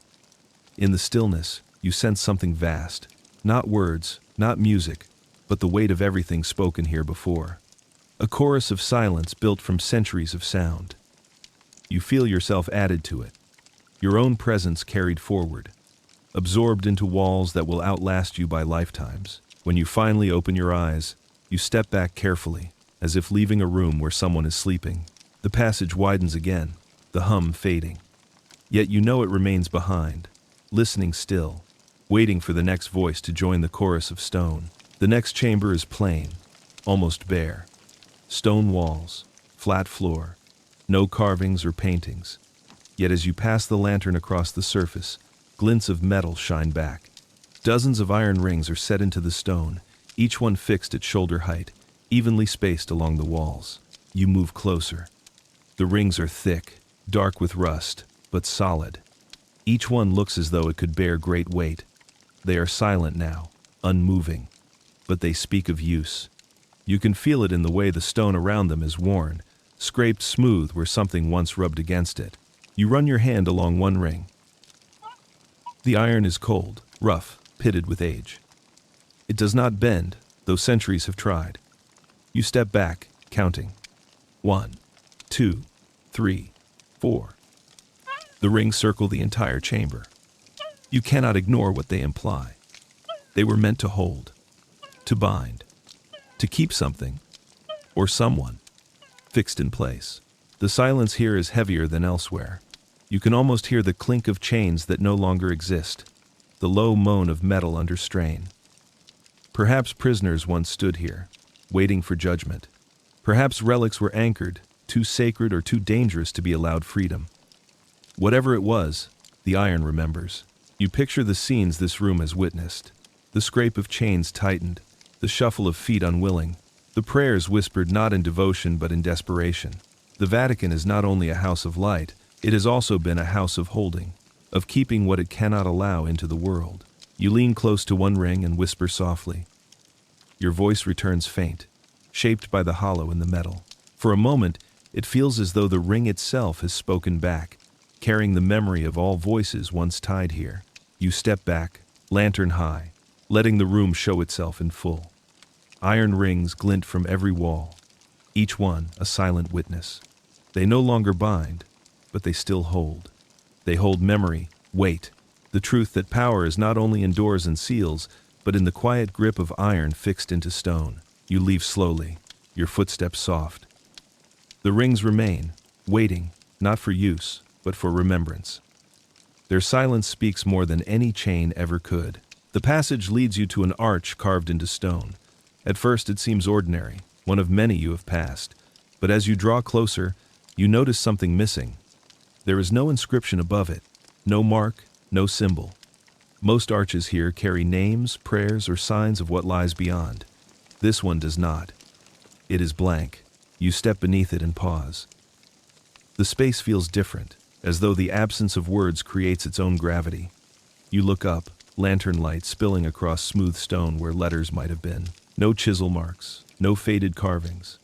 Speaker 1: In the stillness, you sense something vast. Not words, not music, but the weight of everything spoken here before. A chorus of silence built from centuries of sound. You feel yourself added to it, your own presence carried forward, absorbed into walls that will outlast you by lifetimes. When you finally open your eyes, you step back carefully, as if leaving a room where someone is sleeping. The passage widens again, the hum fading. Yet you know it remains behind, listening still, waiting for the next voice to join the chorus of stone. The next chamber is plain, almost bare. Stone walls, flat floor, no carvings or paintings. Yet as you pass the lantern across the surface, glints of metal shine back. Dozens of iron rings are set into the stone, each one fixed at shoulder height, evenly spaced along the walls. You move closer. The rings are thick, dark with rust, but solid. Each one looks as though it could bear great weight. They are silent now, unmoving, but they speak of use. You can feel it in the way the stone around them is worn, scraped smooth where something once rubbed against it. You run your hand along one ring. The iron is cold, rough, pitted with age. It does not bend, though centuries have tried. You step back, counting. 1, 2, 3, 4. The rings circle the entire chamber. You cannot ignore what they imply. They were meant to hold, to bind, to keep something, or someone, fixed in place. The silence here is heavier than elsewhere. You can almost hear the clink of chains that no longer exist, the low moan of metal under strain. Perhaps prisoners once stood here, waiting for judgment. Perhaps relics were anchored, too sacred or too dangerous to be allowed freedom. Whatever it was, the iron remembers. You picture the scenes this room has witnessed. The scrape of chains tightened, the shuffle of feet unwilling, the prayers whispered not in devotion but in desperation. The Vatican is not only a house of light, it has also been a house of holding, of keeping what it cannot allow into the world. You lean close to one ring and whisper softly. Your voice returns faint, shaped by the hollow in the metal. For a moment, it feels as though the ring itself has spoken back, carrying the memory of all voices once tied here. You step back, lantern high, letting the room show itself in full. Iron rings glint from every wall, each one a silent witness. They no longer bind, but they still hold. They hold memory, weight, the truth that power is not only in doors and seals, but in the quiet grip of iron fixed into stone. You leave slowly, your footsteps soft. The rings remain, waiting, not for use, but for remembrance. Their silence speaks more than any chain ever could. The passage leads you to an arch carved into stone. At first it seems ordinary, one of many you have passed, but as you draw closer, you notice something missing. There is no inscription above it, no mark, no symbol. Most arches here carry names, prayers, or signs of what lies beyond. This one does not. It is blank. You step beneath it and pause. The space feels different, as though the absence of words creates its own gravity. You look up, lantern light spilling across smooth stone where letters might have been. No chisel marks, no faded carvings.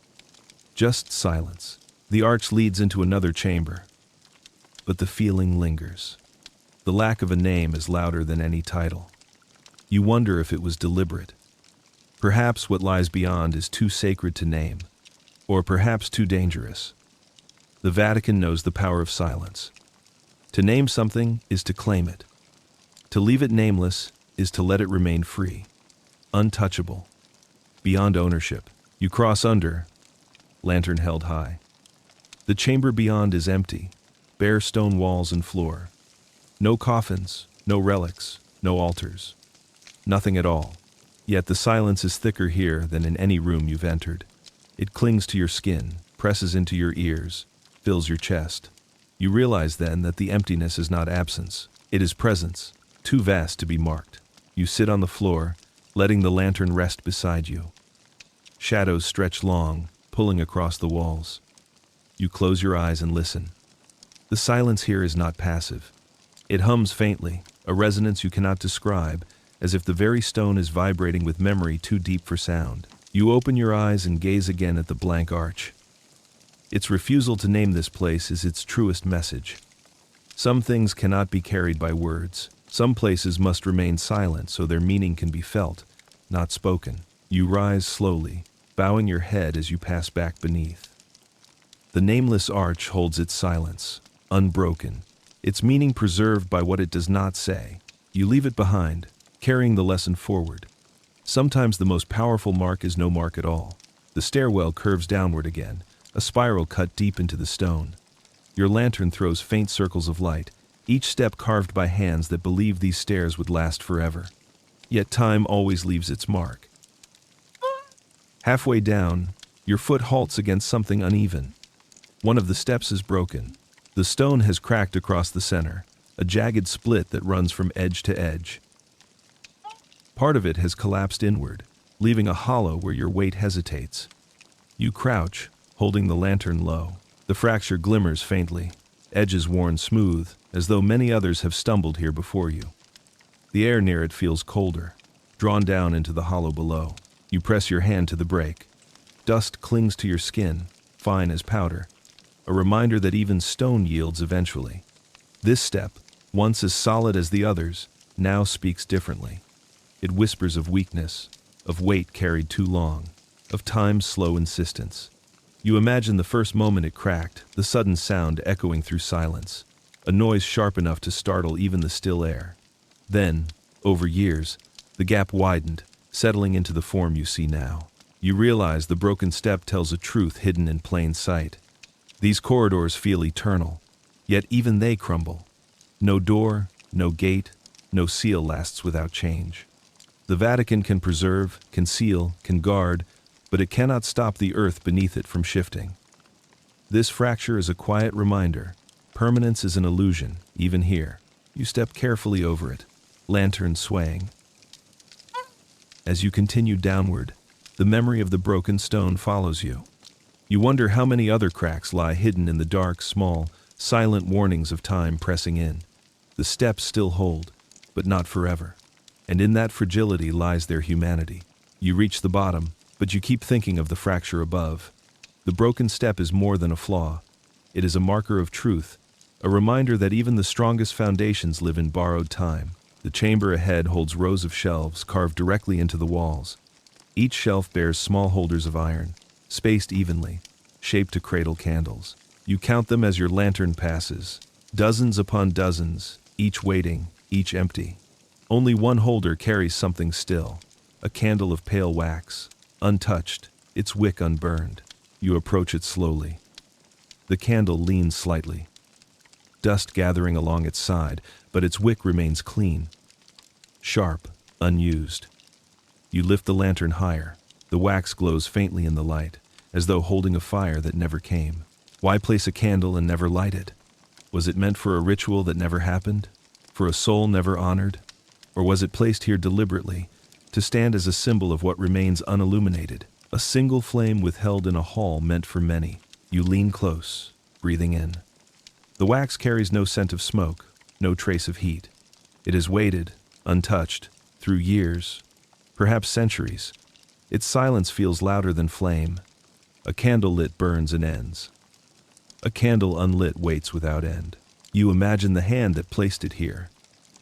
Speaker 1: Just silence. The arch leads into another chamber. But the feeling lingers. The lack of a name is louder than any title. You wonder if it was deliberate. Perhaps what lies beyond is too sacred to name, or perhaps too dangerous. The Vatican knows the power of silence. To name something is to claim it. To leave it nameless is to let it remain free, untouchable, beyond ownership. You cross under, lantern held high. The chamber beyond is empty, bare stone walls and floor. No coffins, no relics, no altars. Nothing at all. Yet the silence is thicker here than in any room you've entered. It clings to your skin, presses into your ears, fills your chest. You realize then that the emptiness is not absence. It is presence, too vast to be marked. You sit on the floor, letting the lantern rest beside you. Shadows stretch long, pulling across the walls. You close your eyes and listen. The silence here is not passive. It hums faintly, a resonance you cannot describe, as if the very stone is vibrating with memory too deep for sound. You open your eyes and gaze again at the blank arch. Its refusal to name this place is its truest message. Some things cannot be carried by words. Some places must remain silent so their meaning can be felt, not spoken. You rise slowly, bowing your head as you pass back beneath. The nameless arch holds its silence, unbroken, its meaning preserved by what it does not say. You leave it behind, carrying the lesson forward. Sometimes the most powerful mark is no mark at all. The stairwell curves downward again, a spiral cut deep into the stone. Your lantern throws faint circles of light, each step carved by hands that believed these stairs would last forever. Yet time always leaves its mark. Halfway down, your foot halts against something uneven. One of the steps is broken. The stone has cracked across the center, a jagged split that runs from edge to edge. Part of it has collapsed inward, leaving a hollow where your weight hesitates. You crouch, holding the lantern low. The fracture glimmers faintly, edges worn smooth, as though many others have stumbled here before you. The air near it feels colder, drawn down into the hollow below. You press your hand to the break. Dust clings to your skin, fine as powder, a reminder that even stone yields eventually. This step, once as solid as the others, now speaks differently. It whispers of weakness, of weight carried too long, of time's slow insistence. You imagine the first moment it cracked, the sudden sound echoing through silence, a noise sharp enough to startle even the still air. Then, over years, the gap widened, settling into the form you see now. You realize the broken step tells a truth hidden in plain sight. These corridors feel eternal, yet even they crumble. No door, no gate, no seal lasts without change. The Vatican can preserve, can seal, can guard, but it cannot stop the earth beneath it from shifting. This fracture is a quiet reminder. Permanence is an illusion, even here. You step carefully over it, lantern swaying. As you continue downward, the memory of the broken stone follows you. You wonder how many other cracks lie hidden in the dark, small, silent warnings of time pressing in. The steps still hold, but not forever. And in that fragility lies their humanity. You reach the bottom, but you keep thinking of the fracture above. The broken step is more than a flaw. It is a marker of truth, a reminder that even the strongest foundations live in borrowed time. The chamber ahead holds rows of shelves carved directly into the walls. Each shelf bears small holders of iron, spaced evenly, shaped to cradle candles. You count them as your lantern passes, dozens upon dozens, each waiting, each empty. Only one holder carries something still, a candle of pale wax, untouched, its wick unburned. You approach it slowly. The candle leans slightly, dust gathering along its side, but its wick remains clean, sharp, unused. You lift the lantern higher. The wax glows faintly in the light, as though holding a fire that never came. Why place a candle and never light it? Was it meant for a ritual that never happened? For a soul never honored? Or was it placed here deliberately, to stand as a symbol of what remains unilluminated? A single flame withheld in a hall meant for many. You lean close, breathing in. The wax carries no scent of smoke, no trace of heat. It has waited, untouched, through years, perhaps centuries. Its silence feels louder than flame. A candle lit burns and ends. A candle unlit waits without end. You imagine the hand that placed it here.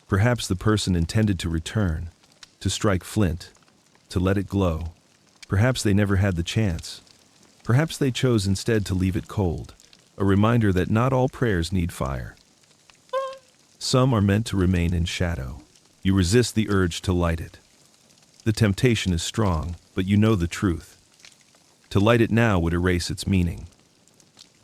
Speaker 1: Perhaps the person intended to return, to strike flint, to let it glow. Perhaps they never had the chance. Perhaps they chose instead to leave it cold, a reminder that not all prayers need fire. Some are meant to remain in shadow. You resist the urge to light it. The temptation is strong, but you know the truth. To light it now would erase its meaning.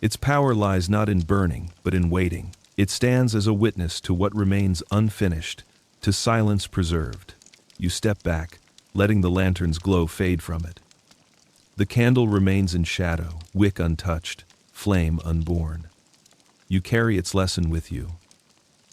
Speaker 1: Its power lies not in burning, but in waiting. It stands as a witness to what remains unfinished, to silence preserved. You step back, letting the lantern's glow fade from it. The candle remains in shadow, wick untouched, flame unborn. You carry its lesson with you.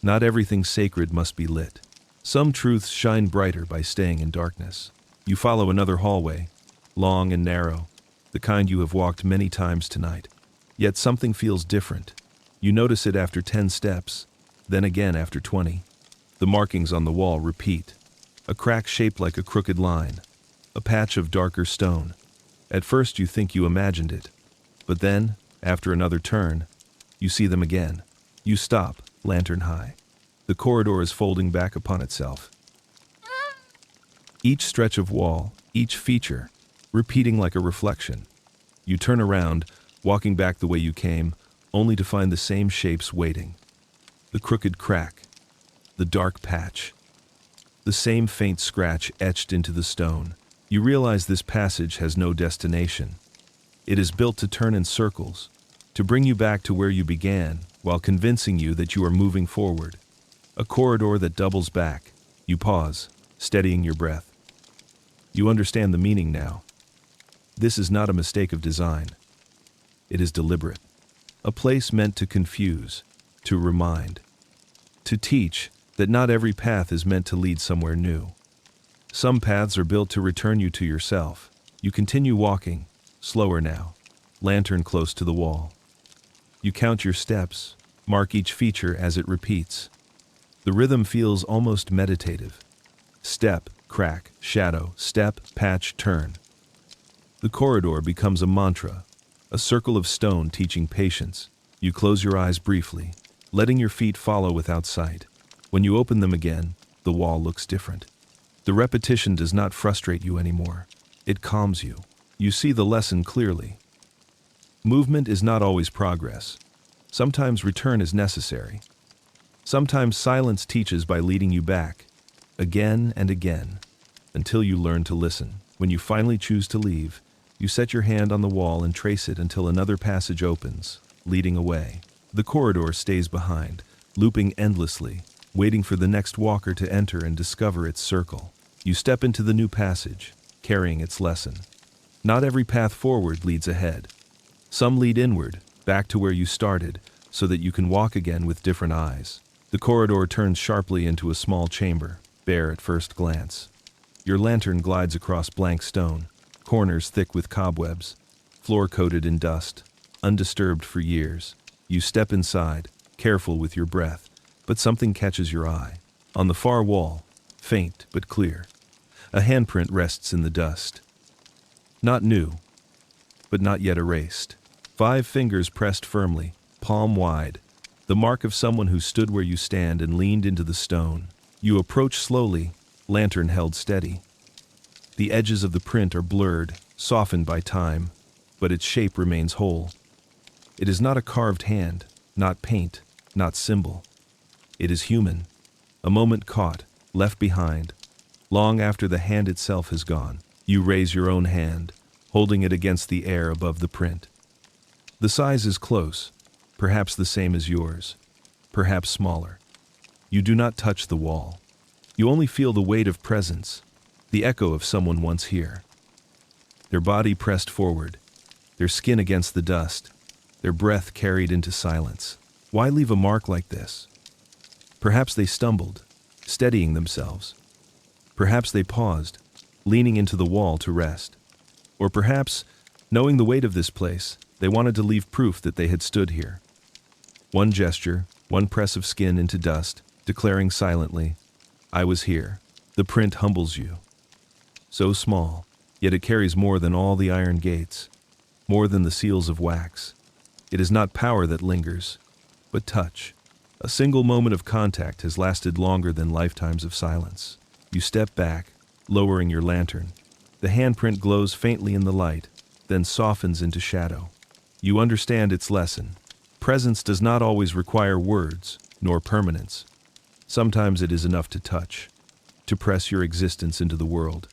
Speaker 1: Not everything sacred must be lit. Some truths shine brighter by staying in darkness. You follow another hallway, long and narrow, the kind you have walked many times tonight. Yet something feels different. You notice it after 10 steps, then again after 20. The markings on the wall repeat. A crack shaped like a crooked line. A patch of darker stone. At first you think you imagined it. But then, after another turn, you see them again. You stop, lantern high. The corridor is folding back upon itself. Each stretch of wall, each feature, repeating like a reflection. You turn around, walking back the way you came, only to find the same shapes waiting. The crooked crack, the dark patch, the same faint scratch etched into the stone. You realize this passage has no destination. It is built to turn in circles, to bring you back to where you began, while convincing you that you are moving forward. A corridor that doubles back. You pause, steadying your breath. You understand the meaning now. This is not a mistake of design. It is deliberate. A place meant to confuse, to remind, to teach that not every path is meant to lead somewhere new. Some paths are built to return you to yourself. You continue walking, slower now, lantern close to the wall. You count your steps, mark each feature as it repeats. The rhythm feels almost meditative. Step, crack, shadow, step, patch, turn. The corridor becomes a mantra, a circle of stone teaching patience. You close your eyes briefly, letting your feet follow without sight. When you open them again, the wall looks different. The repetition does not frustrate you anymore. It calms you. You see the lesson clearly. Movement is not always progress. Sometimes return is necessary. Sometimes silence teaches by leading you back, again and again, until you learn to listen. When you finally choose to leave, you set your hand on the wall and trace it until another passage opens, leading away. The corridor stays behind, looping endlessly, waiting for the next walker to enter and discover its circle. You step into the new passage, carrying its lesson. Not every path forward leads ahead. Some lead inward, back to where you started, so that you can walk again with different eyes. The corridor turns sharply into a small chamber, bare at first glance. Your lantern glides across blank stone, corners thick with cobwebs, floor coated in dust, undisturbed for years. You step inside, careful with your breath, but something catches your eye. On the far wall, faint but clear, a handprint rests in the dust. Not new, but not yet erased. 5 fingers pressed firmly, palm wide, the mark of someone who stood where you stand and leaned into the stone. You approach slowly, lantern held steady. The edges of the print are blurred, softened by time, but its shape remains whole. It is not a carved hand, not paint, not symbol. It is human, a moment caught, left behind, long after the hand itself has gone. You raise your own hand, holding it against the air above the print. The size is close, perhaps the same as yours, perhaps smaller. You do not touch the wall. You only feel the weight of presence, the echo of someone once here. Their body pressed forward, their skin against the dust, their breath carried into silence. Why leave a mark like this? Perhaps they stumbled, steadying themselves. Perhaps they paused, leaning into the wall to rest. Or perhaps, knowing the weight of this place, they wanted to leave proof that they had stood here. One gesture, one press of skin into dust, declaring silently, "I was here." The print humbles you. So small, yet it carries more than all the iron gates, more than the seals of wax. It is not power that lingers, but touch. A single moment of contact has lasted longer than lifetimes of silence. You step back, lowering your lantern. The handprint glows faintly in the light, then softens into shadow. You understand its lesson. Presence does not always require words, nor permanence. Sometimes it is enough to touch, to press your existence into the world,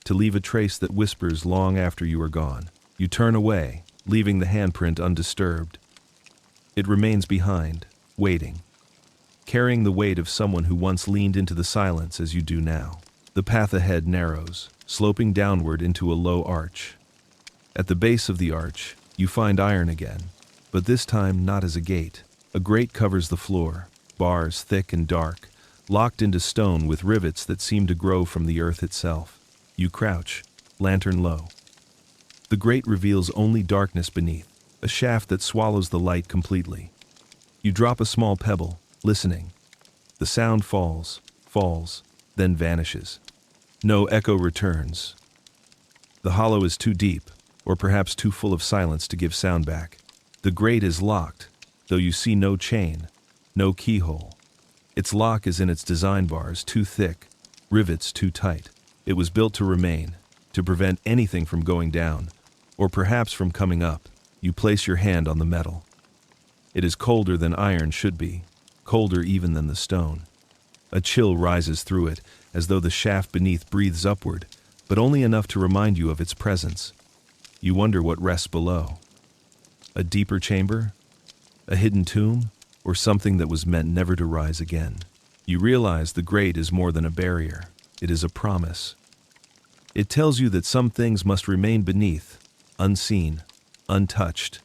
Speaker 1: to leave a trace that whispers long after you are gone. You turn away, leaving the handprint undisturbed. It remains behind, waiting, carrying the weight of someone who once leaned into the silence as you do now. The path ahead narrows, sloping downward into a low arch. At the base of the arch, you find iron again, but this time not as a gate. A grate covers the floor, bars thick and dark, locked into stone with rivets that seem to grow from the earth itself. You crouch, lantern low. The grate reveals only darkness beneath, a shaft that swallows the light completely. You drop a small pebble, listening. The sound falls, then vanishes. No echo returns. The hollow is too deep, or perhaps too full of silence to give sound back. The grate is locked, though you see no chain, no keyhole. Its lock is in its design bars, too thick, rivets too tight. It was built to remain, to prevent anything from going down, or perhaps from coming up. You place your hand on the metal. It is colder than iron should be, colder even than the stone. A chill rises through it, as though the shaft beneath breathes upward, but only enough to remind you of its presence. You wonder what rests below. A deeper chamber? A hidden tomb? Or something that was meant never to rise again? You realize the grate is more than a barrier. It is a promise. It tells you that some things must remain beneath, unseen, untouched,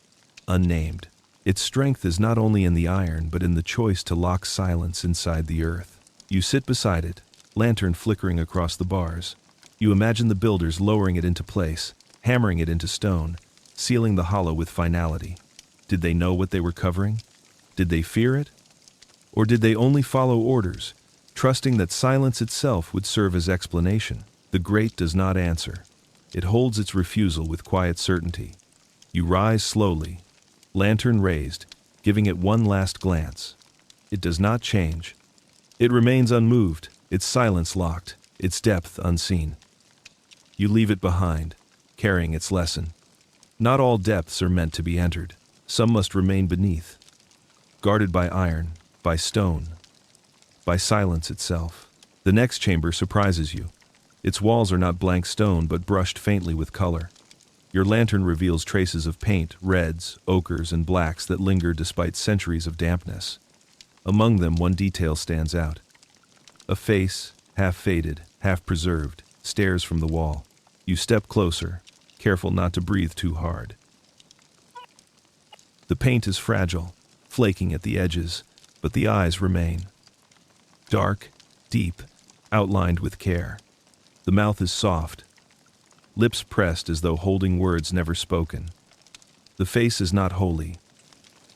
Speaker 1: unnamed. Its strength is not only in the iron, but in the choice to lock silence inside the earth. You sit beside it, lantern flickering across the bars. You imagine the builders lowering it into place, hammering it into stone, sealing the hollow with finality. Did they know what they were covering? Did they fear it? Or did they only follow orders, trusting that silence itself would serve as explanation? The grate does not answer. It holds its refusal with quiet certainty. You rise slowly, lantern raised, giving it one last glance. It does not change. It remains unmoved, its silence locked, its depth unseen. You leave it behind, carrying its lesson. Not all depths are meant to be entered. Some must remain beneath, guarded by iron, by stone, by silence itself. The next chamber surprises you. Its walls are not blank stone, but brushed faintly with color. Your lantern reveals traces of paint, reds, ochres, and blacks that linger despite centuries of dampness. Among them, one detail stands out. A face, half faded, half preserved, stares from the wall. You step closer, careful not to breathe too hard. The paint is fragile, flaking at the edges, but the eyes remain. Dark, deep, outlined with care. The mouth is soft, lips pressed as though holding words never spoken. The face is not holy,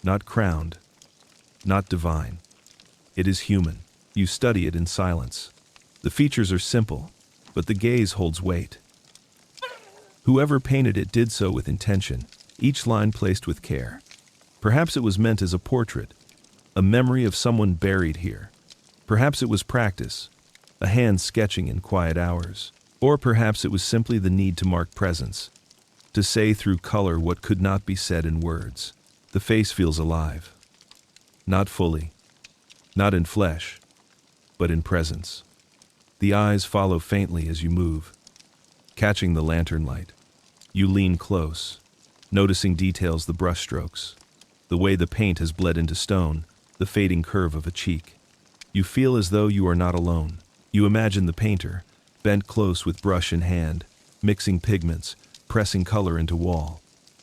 Speaker 1: not crowned, not divine. It is human. You study it in silence. The features are simple, but the gaze holds weight. Whoever painted it did so with intention, each line placed with care. Perhaps it was meant as a portrait, a memory of someone buried here. Perhaps it was practice, a hand sketching in quiet hours. Or perhaps it was simply the need to mark presence, to say through color what could not be said in words. The face feels alive. Not fully, not in flesh, but in presence. The eyes follow faintly as you move, catching the lantern light. You lean close, noticing details, the brushstrokes, the way the paint has bled into stone, the fading curve of a cheek. You feel as though you are not alone. You imagine the painter, bent close with brush in hand, mixing pigments, pressing color into wall.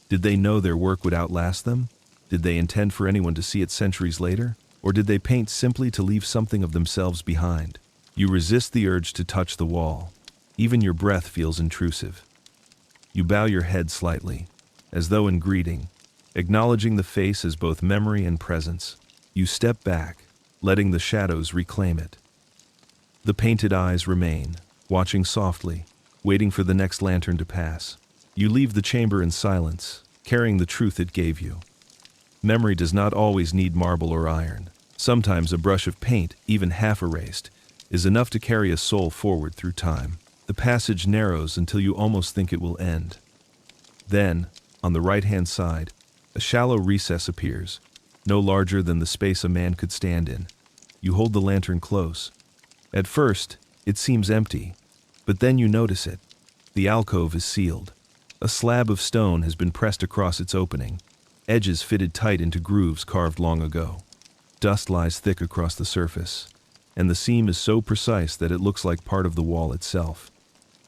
Speaker 1: Did they know their work would outlast them? Did they intend for anyone to see it centuries later? Or did they paint simply to leave something of themselves behind? You resist the urge to touch the wall. Even your breath feels intrusive. You bow your head slightly, as though in greeting, acknowledging the face as both memory and presence. You step back, letting the shadows reclaim it. The painted eyes remain, watching softly, waiting for the next lantern to pass. You leave the chamber in silence, carrying the truth it gave you. Memory does not always need marble or iron. Sometimes a brush of paint, even half erased, is enough to carry a soul forward through time. The passage narrows until you almost think it will end. Then, on the right-hand side, a shallow recess appears, no larger than the space a man could stand in. You hold the lantern close. At first, it seems empty, but then you notice it. The alcove is sealed. A slab of stone has been pressed across its opening, edges fitted tight into grooves carved long ago. Dust lies thick across the surface, and the seam is so precise that it looks like part of the wall itself.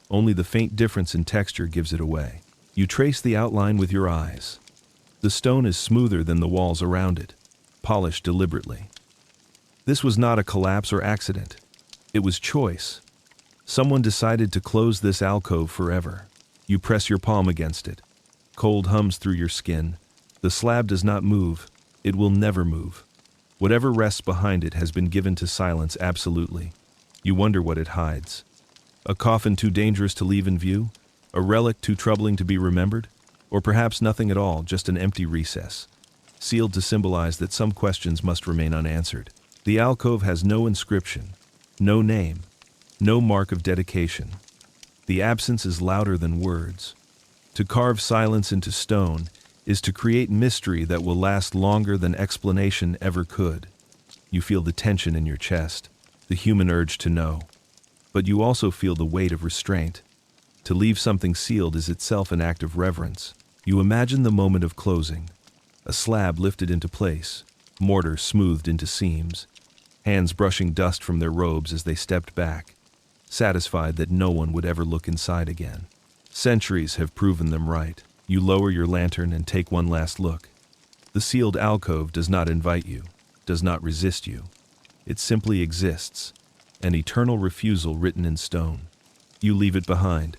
Speaker 1: Only the faint difference in texture gives it away. You trace the outline with your eyes. The stone is smoother than the walls around it, polished deliberately. This was not a collapse or accident. It was choice. Someone decided to close this alcove forever. You press your palm against it. Cold hums through your skin. The slab does not move. It will never move. Whatever rests behind it has been given to silence absolutely. You wonder what it hides. A coffin too dangerous to leave in view? A relic too troubling to be remembered? Or perhaps nothing at all, just an empty recess, sealed to symbolize that some questions must remain unanswered. The alcove has no inscription, no name, no mark of dedication. The absence is louder than words. To carve silence into stone is to create mystery that will last longer than explanation ever could. You feel the tension in your chest, the human urge to know. But you also feel the weight of restraint. To leave something sealed is itself an act of reverence. You imagine the moment of closing, a slab lifted into place, mortar smoothed into seams, hands brushing dust from their robes as they stepped back, satisfied that no one would ever look inside again. Centuries have proven them right. You lower your lantern and take one last look. The sealed alcove does not invite you, does not resist you. It simply exists, an eternal refusal written in stone. You leave it behind,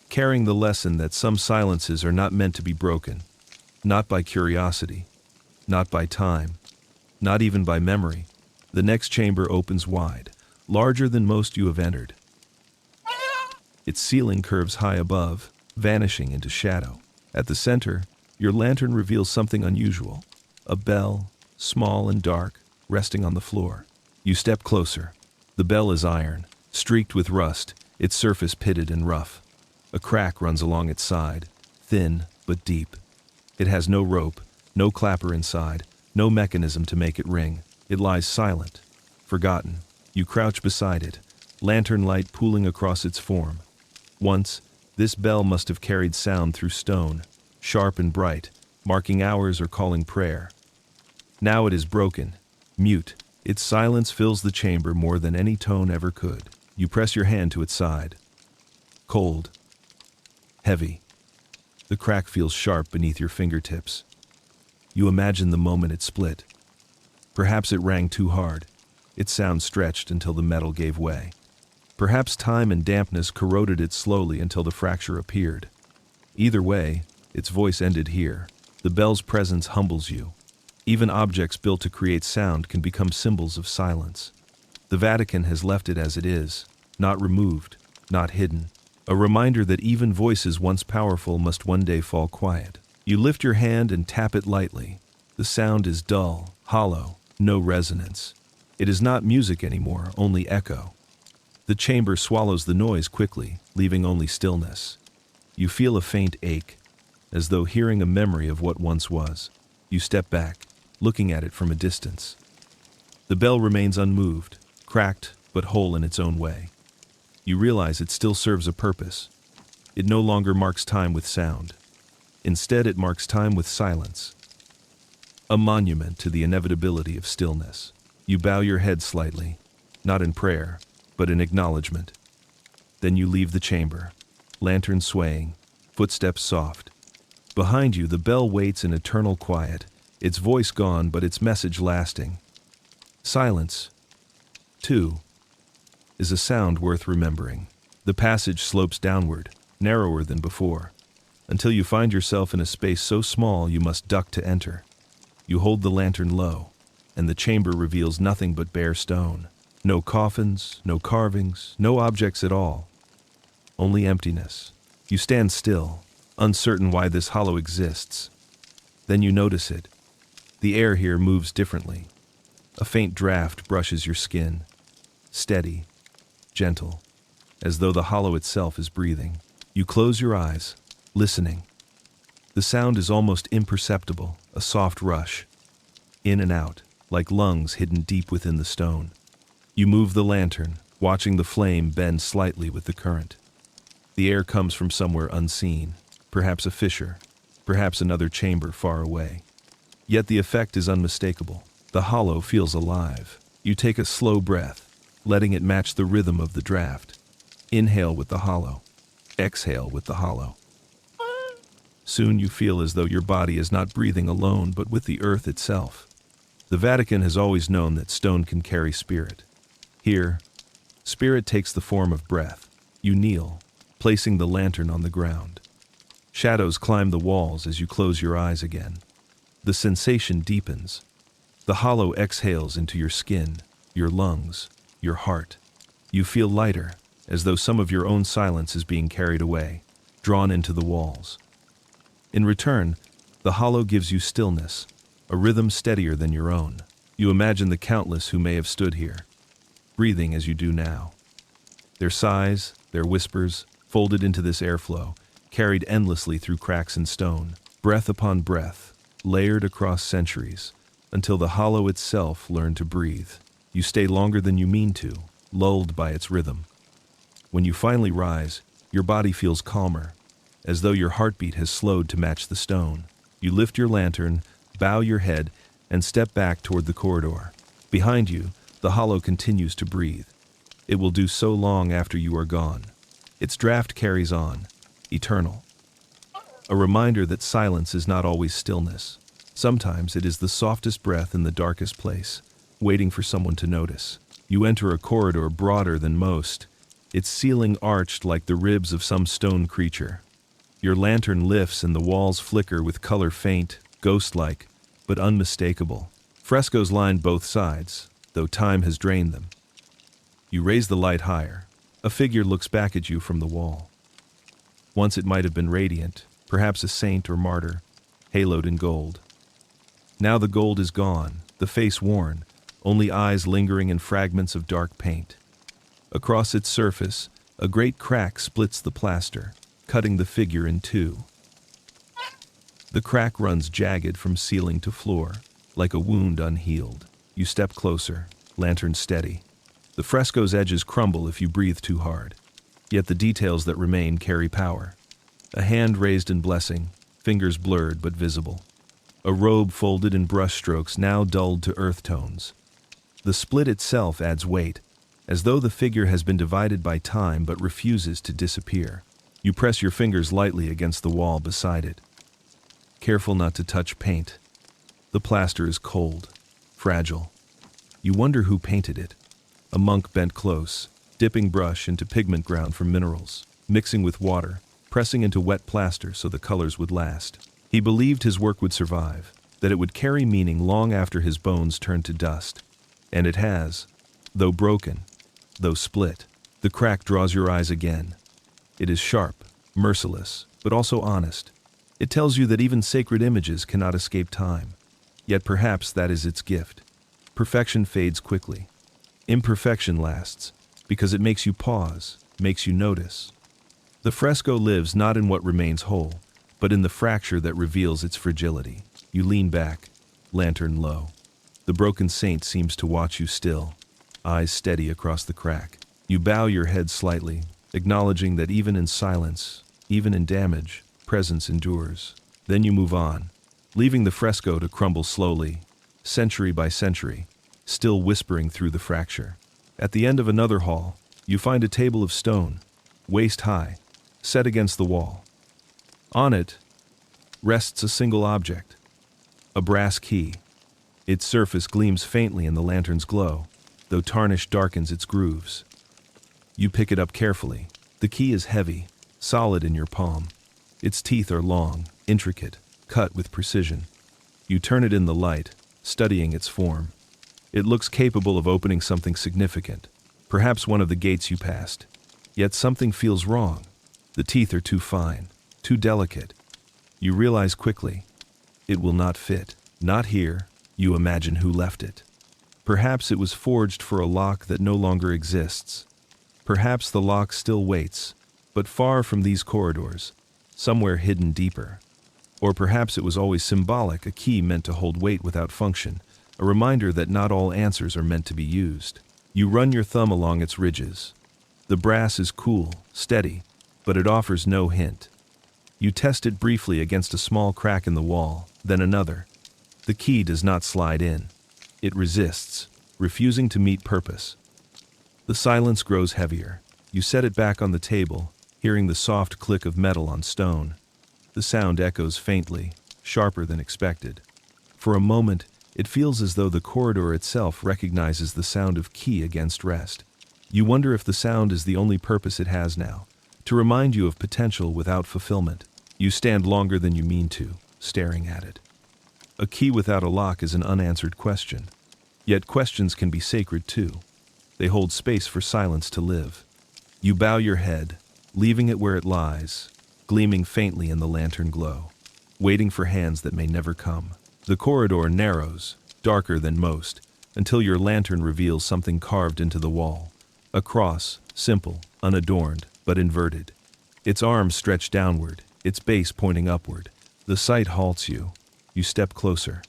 Speaker 1: carrying the lesson that some silences are not meant to be broken, not by curiosity, not by time, not even by memory. The next chamber opens wide, larger than most you have entered. Its ceiling curves high above, vanishing into shadow. At the center, your lantern reveals something unusual. A bell, small and dark, resting on the floor. You step closer. The bell is iron, streaked with rust, its surface pitted and rough. A crack runs along its side, thin but deep. It has no rope, no clapper inside, no mechanism to make it ring. It lies silent, forgotten. You crouch beside it, lantern light pooling across its form. Once, this bell must have carried sound through stone, sharp and bright, marking hours or calling prayer. Now it is broken, mute. Its silence fills the chamber more than any tone ever could. You press your hand to its side. Cold. Heavy. The crack feels sharp beneath your fingertips. You imagine the moment it split. Perhaps it rang too hard. Its sound stretched until the metal gave way. Perhaps time and dampness corroded it slowly until the fracture appeared. Either way, its voice ended here. The bell's presence humbles you. Even objects built to create sound can become symbols of silence. The Vatican has left it as it is, not removed, not hidden. A reminder that even voices once powerful must one day fall quiet. You lift your hand and tap it lightly. The sound is dull, hollow, no resonance. It is not music anymore, only echo. The chamber swallows the noise quickly, leaving only stillness. You feel a faint ache, as though hearing a memory of what once was. You step back, looking at it from a distance. The bell remains unmoved, cracked but whole in its own way. You realize it still serves a purpose. It no longer marks time with sound. Instead, it marks time with silence. A monument to the inevitability of stillness. You bow your head slightly, not in prayer, but in acknowledgement. Then you leave the chamber, lantern swaying, footsteps soft. Behind you, the bell waits in eternal quiet, its voice gone but its message lasting. Silence, too, is a sound worth remembering. The passage slopes downward, narrower than before, until you find yourself in a space so small you must duck to enter. You hold the lantern low, and the chamber reveals nothing but bare stone. No coffins, no carvings, no objects at all. Only emptiness. You stand still, uncertain why this hollow exists. Then you notice it. The air here moves differently. A faint draft brushes your skin. Steady, gentle, as though the hollow itself is breathing. You close your eyes, listening. The sound is almost imperceptible, a soft rush. In and out, like lungs hidden deep within the stone. You move the lantern, watching the flame bend slightly with the current. The air comes from somewhere unseen, perhaps a fissure, perhaps another chamber far away. Yet the effect is unmistakable. The hollow feels alive. You take a slow breath, letting it match the rhythm of the draft. Inhale with the hollow. Exhale with the hollow. Soon you feel as though your body is not breathing alone but with the earth itself. The Vatican has always known that stone can carry spirit. Here, spirit takes the form of breath. You kneel, placing the lantern on the ground. Shadows climb the walls as you close your eyes again. The sensation deepens. The hollow exhales into your skin, your lungs, your heart. You feel lighter, as though some of your own silence is being carried away, drawn into the walls. In return, the hollow gives you stillness, a rhythm steadier than your own. You imagine the countless who may have stood here, breathing as you do now. Their sighs, their whispers, folded into this airflow, carried endlessly through cracks in stone, breath upon breath, layered across centuries, until the hollow itself learned to breathe. You stay longer than you mean to, lulled by its rhythm. When you finally rise, your body feels calmer, as though your heartbeat has slowed to match the stone. You lift your lantern, bow your head, and step back toward the corridor. Behind you, the hollow continues to breathe. It will do so long after you are gone. Its draft carries on, eternal. A reminder that silence is not always stillness. Sometimes it is the softest breath in the darkest place, waiting for someone to notice. You enter a corridor broader than most, its ceiling arched like the ribs of some stone creature. Your lantern lifts and the walls flicker with color faint, ghost-like, but unmistakable. Frescoes line both sides, though time has drained them. You raise the light higher. A figure looks back at you from the wall. Once it might have been radiant, perhaps a saint or martyr, haloed in gold. Now the gold is gone, the face worn, only eyes lingering in fragments of dark paint. Across its surface, a great crack splits the plaster, cutting the figure in two. The crack runs jagged from ceiling to floor, like a wound unhealed. You step closer, lantern steady. The fresco's edges crumble if you breathe too hard. Yet the details that remain carry power. A hand raised in blessing, fingers blurred but visible. A robe folded in brushstrokes now dulled to earth tones. The split itself adds weight, as though the figure has been divided by time but refuses to disappear. You press your fingers lightly against the wall beside it, careful not to touch paint. The plaster is cold, fragile. You wonder who painted it. A monk bent close, dipping brush into pigment ground from minerals, mixing with water, pressing into wet plaster so the colors would last. He believed his work would survive, that it would carry meaning long after his bones turned to dust. And it has, though broken, though split. The crack draws your eyes again. It is sharp, merciless, but also honest. It tells you that even sacred images cannot escape time. Yet perhaps that is its gift. Perfection fades quickly. Imperfection lasts, because it makes you pause, makes you notice. The fresco lives not in what remains whole, but in the fracture that reveals its fragility. You lean back, lantern low. The broken saint seems to watch you still, eyes steady across the crack. You bow your head slightly, acknowledging that even in silence, even in damage, presence endures. Then you move on, leaving the fresco to crumble slowly, century by century, still whispering through the fracture. At the end of another hall, you find a table of stone, waist high, set against the wall. On it rests a single object, a brass key. Its surface gleams faintly in the lantern's glow, though tarnish darkens its grooves. You pick it up carefully. The key is heavy, solid in your palm. Its teeth are long, intricate, cut with precision. You turn it in the light, studying its form. It looks capable of opening something significant, perhaps one of the gates you passed. Yet something feels wrong. The teeth are too fine, too delicate. You realize quickly, it will not fit. Not here. You imagine who left it. Perhaps it was forged for a lock that no longer exists. Perhaps the lock still waits, but far from these corridors, somewhere hidden deeper. Or perhaps it was always symbolic, a key meant to hold weight without function, a reminder that not all answers are meant to be used. You run your thumb along its ridges. The brass is cool, steady, but it offers no hint. You test it briefly against a small crack in the wall, then another. The key does not slide in. It resists, refusing to meet purpose. The silence grows heavier. You set it back on the table, hearing the soft click of metal on stone. The sound echoes faintly, sharper than expected. For a moment, it feels as though the corridor itself recognizes the sound of key against rest. You wonder if the sound is the only purpose it has now, to remind you of potential without fulfillment. You stand longer than you mean to, staring at it. A key without a lock is an unanswered question. Yet questions can be sacred too. They hold space for silence to live. You bow your head, leaving it where it lies, gleaming faintly in the lantern glow, waiting for hands that may never come. The corridor narrows, darker than most, until your lantern reveals something carved into the wall. A cross, simple, unadorned, but inverted. Its arms stretch downward, its base pointing upward. The sight halts you. You step closer.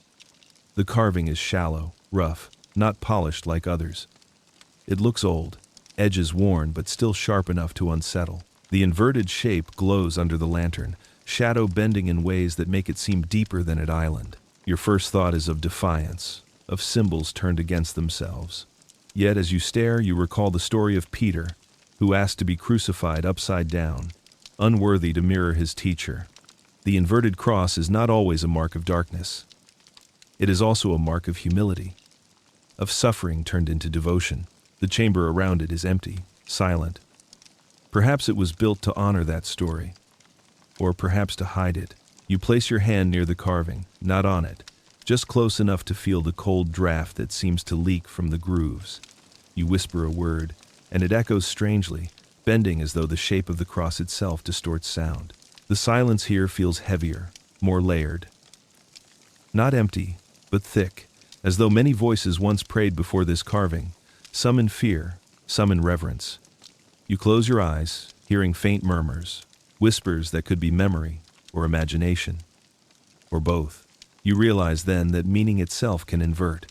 Speaker 1: The carving is shallow, rough, not polished like others. It looks old, edges worn but still sharp enough to unsettle. The inverted shape glows under the lantern, shadow bending in ways that make it seem deeper than at island. Your first thought is of defiance, of symbols turned against themselves. Yet as you stare, you recall the story of Peter, who asked to be crucified upside down, unworthy to mirror his teacher. The inverted cross is not always a mark of darkness. It is also a mark of humility, of suffering turned into devotion. The chamber around it is empty, silent. Perhaps it was built to honor that story, or perhaps to hide it. You place your hand near the carving, not on it, just close enough to feel the cold draft that seems to leak from the grooves. You whisper a word, and it echoes strangely, bending as though the shape of the cross itself distorts sound. The silence here feels heavier, more layered. Not empty, but thick, as though many voices once prayed before this carving, some in fear, some in reverence. You close your eyes, hearing faint murmurs, whispers that could be memory or imagination, or both. You realize then that meaning itself can invert.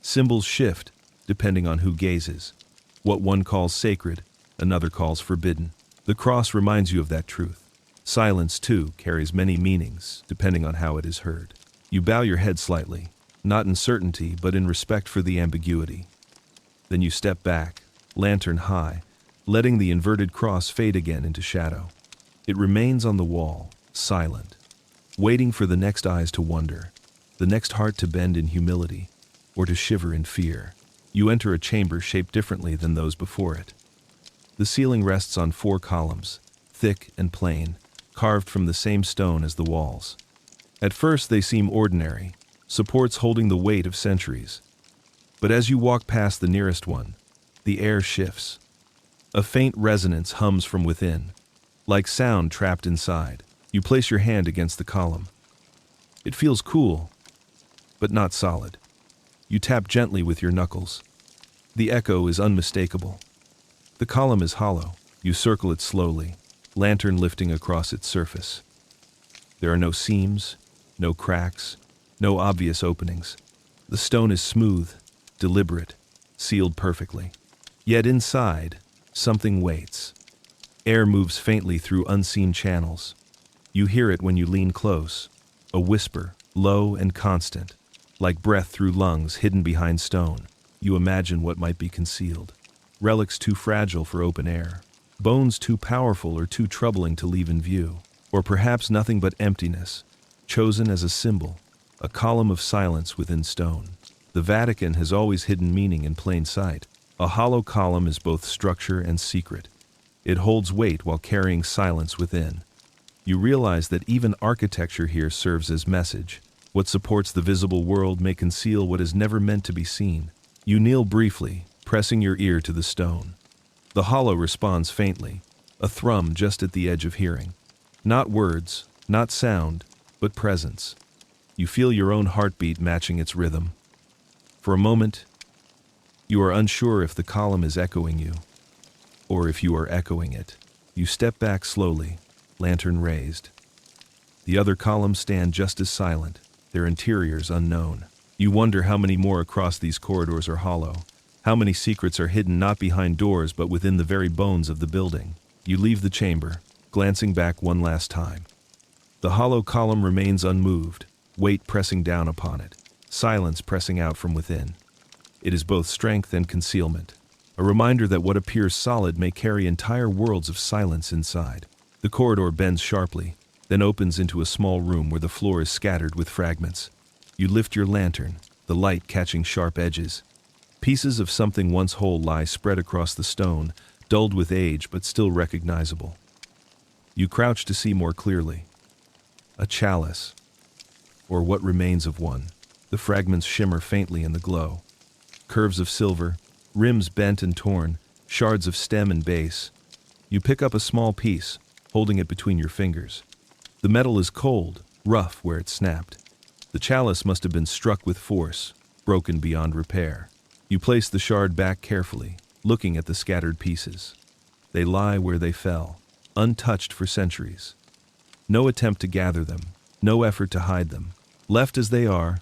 Speaker 1: Symbols shift, depending on who gazes. What one calls sacred, another calls forbidden. The cross reminds you of that truth. Silence, too, carries many meanings, depending on how it is heard. You bow your head slightly, not in certainty, but in respect for the ambiguity. Then you step back, lantern high, letting the inverted cross fade again into shadow. It remains on the wall, silent, waiting for the next eyes to wonder, the next heart to bend in humility, or to shiver in fear. You enter a chamber shaped differently than those before it. The ceiling rests on 4 columns, thick and plain, carved from the same stone as the walls. At first they seem ordinary, supports holding the weight of centuries. But as you walk past the nearest one, the air shifts. A faint resonance hums from within, like sound trapped inside. You place your hand against the column. It feels cool, but not solid. You tap gently with your knuckles. The echo is unmistakable. The column is hollow. You circle it slowly, lantern lifting across its surface. There are no seams, no cracks, no obvious openings. The stone is smooth, deliberate, sealed perfectly. Yet inside, something waits. Air moves faintly through unseen channels. You hear it when you lean close, a whisper, low and constant, like breath through lungs hidden behind stone. You imagine what might be concealed. Relics too fragile for open air, bones too powerful or too troubling to leave in view, or perhaps nothing but emptiness, chosen as a symbol, a column of silence within stone. The Vatican has always hidden meaning in plain sight. A hollow column is both structure and secret. It holds weight while carrying silence within. You realize that even architecture here serves as message. What supports the visible world may conceal what is never meant to be seen. You kneel briefly, pressing your ear to the stone. The hollow responds faintly, a thrum just at the edge of hearing. Not words, not sound, but presence. You feel your own heartbeat matching its rhythm. For a moment, you are unsure if the column is echoing you, or if you are echoing it. You step back slowly, lantern raised. The other columns stand just as silent, their interiors unknown. You wonder how many more across these corridors are hollow, how many secrets are hidden not behind doors but within the very bones of the building. You leave the chamber, glancing back one last time. The hollow column remains unmoved, weight pressing down upon it, silence pressing out from within. It is both strength and concealment. a reminder that what appears solid may carry entire worlds of silence inside. The corridor bends sharply, then opens into a small room where the floor is scattered with fragments. You lift your lantern, the light catching sharp edges. Pieces of something once whole lie spread across the stone, dulled with age but still recognizable. You crouch to see more clearly. A chalice, or what remains of one. The fragments shimmer faintly in the glow. Curves of silver, rims bent and torn, shards of stem and base. You pick up a small piece, holding it between your fingers. The metal is cold, rough where it snapped. The chalice must have been struck with force, broken beyond repair. You place the shard back carefully, looking at the scattered pieces. They lie where they fell, untouched for centuries. No attempt to gather them, no effort to hide them. Left as they are,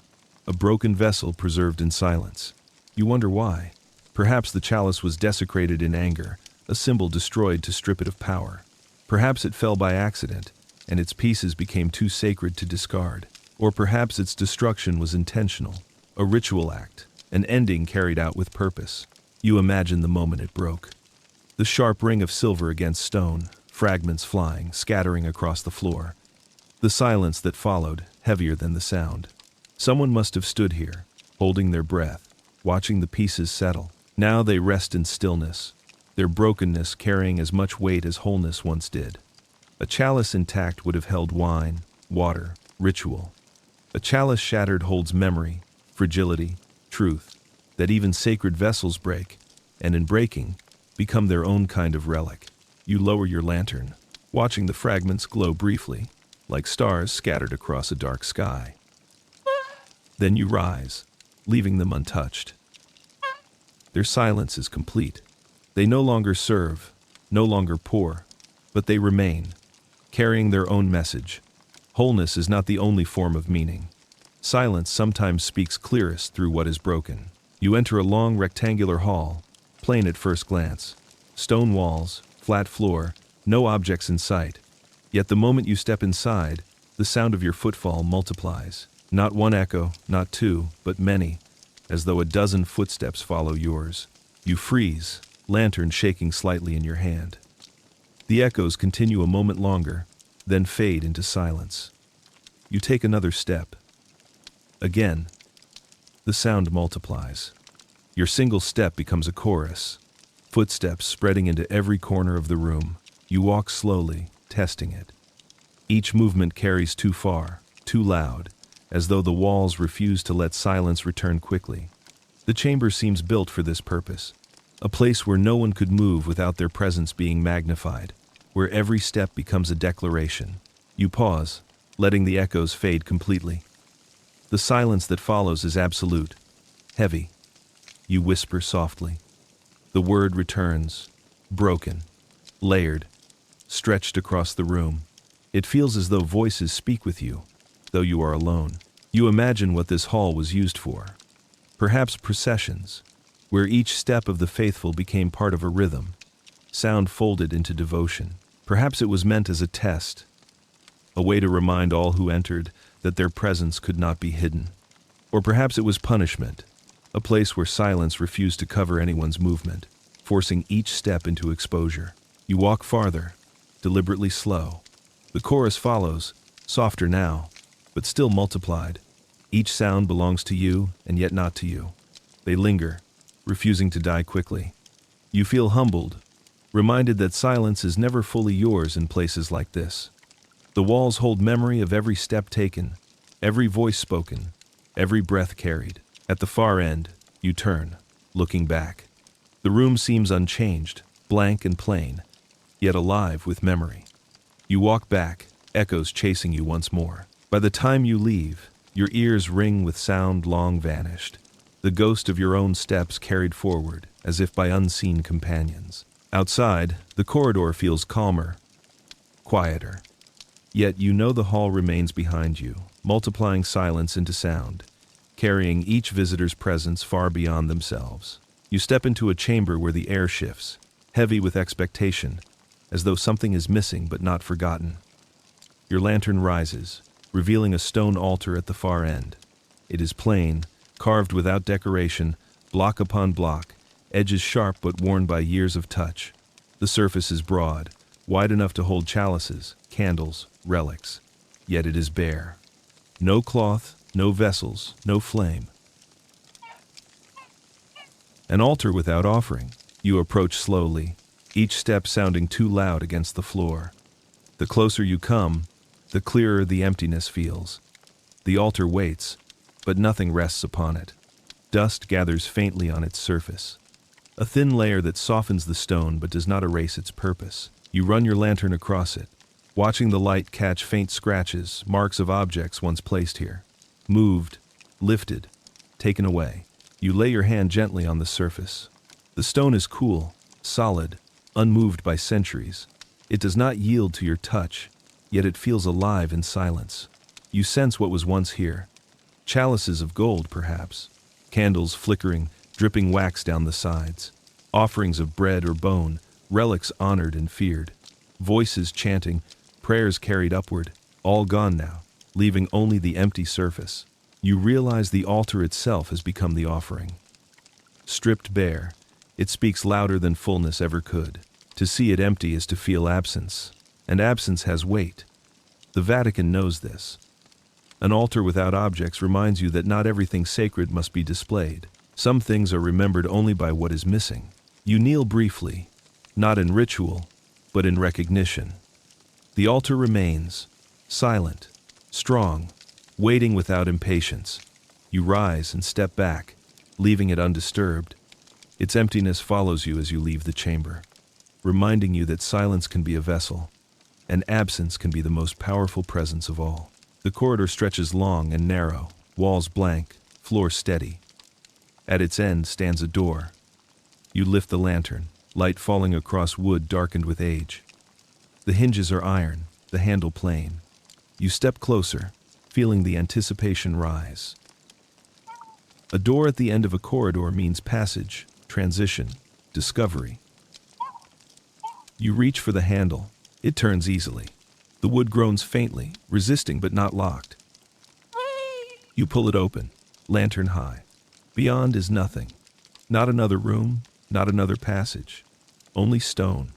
Speaker 1: a broken vessel preserved in silence. You wonder why. Perhaps the chalice was desecrated in anger, a symbol destroyed to strip it of power. Perhaps it fell by accident, and its pieces became too sacred to discard. Or perhaps its destruction was intentional, a ritual act, an ending carried out with purpose. You imagine the moment it broke. The sharp ring of silver against stone, fragments flying, scattering across the floor. The silence that followed, heavier than the sound. Someone must have stood here, holding their breath, watching the pieces settle. Now they rest in stillness, their brokenness carrying as much weight as wholeness once did. A chalice intact would have held wine, water, ritual. A chalice shattered holds memory, fragility, truth, that even sacred vessels break, and in breaking, become their own kind of relic. You lower your lantern, watching the fragments glow briefly, like stars scattered across a dark sky. Then you rise, leaving them untouched. Their silence is complete. They no longer serve, no longer pour, but they remain, carrying their own message. Wholeness is not the only form of meaning. Silence sometimes speaks clearest through what is broken. You enter a long rectangular hall, plain at first glance. Stone walls, flat floor, no objects in sight. Yet the moment you step inside, the sound of your footfall multiplies. Not one echo, not two, but many, as though a dozen footsteps follow yours. You freeze, lantern shaking slightly in your hand. The echoes continue a moment longer, then fade into silence. You take another step. Again, the sound multiplies. Your single step becomes a chorus, footsteps spreading into every corner of the room. You walk slowly, testing it. Each movement carries too far, too loud, as though the walls refuse to let silence return quickly. The chamber seems built for this purpose, a place where no one could move without their presence being magnified, where every step becomes a declaration. You pause, letting the echoes fade completely. The silence that follows is absolute, heavy. You whisper softly. The word returns, broken, layered, stretched across the room. It feels as though voices speak with you, though you are alone. You imagine what this hall was used for. Perhaps processions, where each step of the faithful became part of a rhythm, sound folded into devotion. Perhaps it was meant as a test, a way to remind all who entered that their presence could not be hidden. Or perhaps it was punishment, a place where silence refused to cover anyone's movement, forcing each step into exposure. You walk farther, deliberately slow. The chorus follows, softer now, but still multiplied. Each sound belongs to you, and yet not to you. They linger, refusing to die quickly. You feel humbled, reminded that silence is never fully yours in places like this. The walls hold memory of every step taken, every voice spoken, every breath carried. At the far end, you turn, looking back. The room seems unchanged, blank and plain, yet alive with memory. You walk back, echoes chasing you once more. By the time you leave, your ears ring with sound long vanished, the ghost of your own steps carried forward, as if by unseen companions. Outside, the corridor feels calmer, quieter. Yet you know the hall remains behind you, multiplying silence into sound, carrying each visitor's presence far beyond themselves. You step into a chamber where the air shifts, heavy with expectation, as though something is missing but not forgotten. Your lantern rises, revealing a stone altar at the far end. It is plain, carved without decoration, block upon block, edges sharp but worn by years of touch. The surface is broad, wide enough to hold chalices, candles, relics. Yet it is bare. No cloth, no vessels, no flame. An altar without offering. You approach slowly, each step sounding too loud against the floor. The closer you come, the clearer the emptiness feels. The altar waits, but nothing rests upon it. Dust gathers faintly on its surface. A thin layer that softens the stone but does not erase its purpose. You run your lantern across it, watching the light catch faint scratches, marks of objects once placed here. Moved, lifted, taken away. You lay your hand gently on the surface. The stone is cool, solid, unmoved by centuries. It does not yield to your touch, yet it feels alive in silence. You sense what was once here. Chalices of gold, perhaps. Candles flickering, dripping wax down the sides. Offerings of bread or bone, relics honored and feared. Voices chanting, prayers carried upward, all gone now, leaving only the empty surface. You realize the altar itself has become the offering. Stripped bare, it speaks louder than fullness ever could. To see it empty is to feel absence, and absence has weight. The Vatican knows this. An altar without objects reminds you that not everything sacred must be displayed. Some things are remembered only by what is missing. You kneel briefly, not in ritual, but in recognition. The altar remains, silent, strong, waiting without impatience. You rise and step back, leaving it undisturbed. Its emptiness follows you as you leave the chamber, reminding you that silence can be a vessel, and absence can be the most powerful presence of all. The corridor stretches long and narrow, walls blank, floor steady. At its end stands a door. You lift the lantern, light falling across wood darkened with age. The hinges are iron, the handle plain. You step closer, feeling the anticipation rise. A door at the end of a corridor means passage, transition, discovery. You reach for the handle. It turns easily. The wood groans faintly, resisting but not locked. You pull it open, lantern high. Beyond is nothing. Not another room, not another passage. Only stone.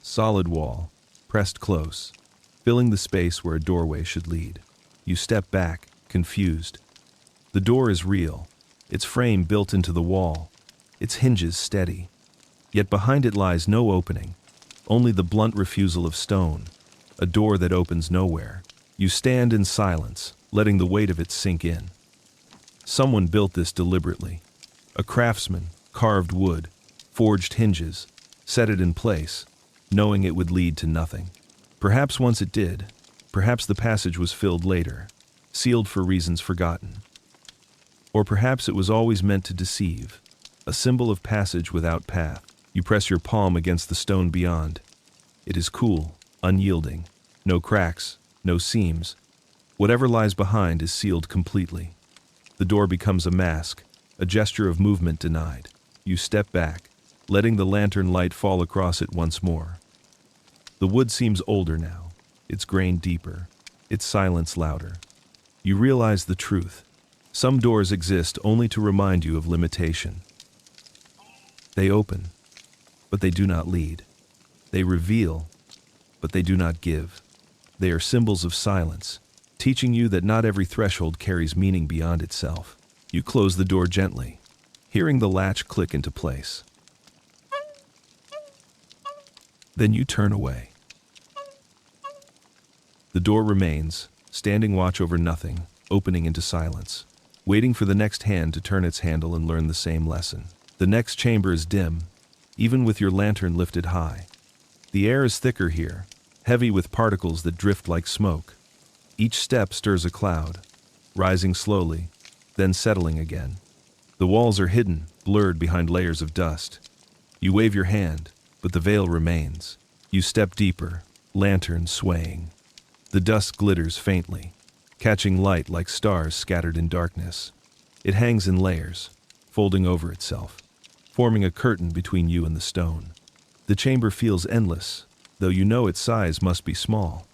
Speaker 1: Solid wall, pressed close, filling the space where a doorway should lead. You step back, confused. The door is real, its frame built into the wall, its hinges steady. Yet behind it lies no opening, only the blunt refusal of stone, a door that opens nowhere. You stand in silence, letting the weight of it sink in. Someone built this deliberately. A craftsman, carved wood, forged hinges, set it in place, knowing it would lead to nothing. Perhaps once it did. Perhaps the passage was filled later, sealed for reasons forgotten. Or perhaps it was always meant to deceive, a symbol of passage without path. You press your palm against the stone beyond. It is cool, unyielding, no cracks, no seams. Whatever lies behind is sealed completely. The door becomes a mask, a gesture of movement denied. You step back, letting the lantern light fall across it once more. The wood seems older now, its grain deeper, its silence louder. You realize the truth. Some doors exist only to remind you of limitation. They open, but they do not lead. They reveal, but they do not give. They are symbols of silence, teaching you that not every threshold carries meaning beyond itself. You close the door gently, hearing the latch click into place. Then you turn away. The door remains, standing watch over nothing, opening into silence, waiting for the next hand to turn its handle and learn the same lesson. The next chamber is dim, even with your lantern lifted high. The air is thicker here, heavy with particles that drift like smoke. Each step stirs a cloud, rising slowly, then settling again. The walls are hidden, blurred behind layers of dust. You wave your hand, but the veil remains. You step deeper, lantern swaying. The dust glitters faintly, catching light like stars scattered in darkness. It hangs in layers, folding over itself, forming a curtain between you and the stone. The chamber feels endless, though you know its size must be small.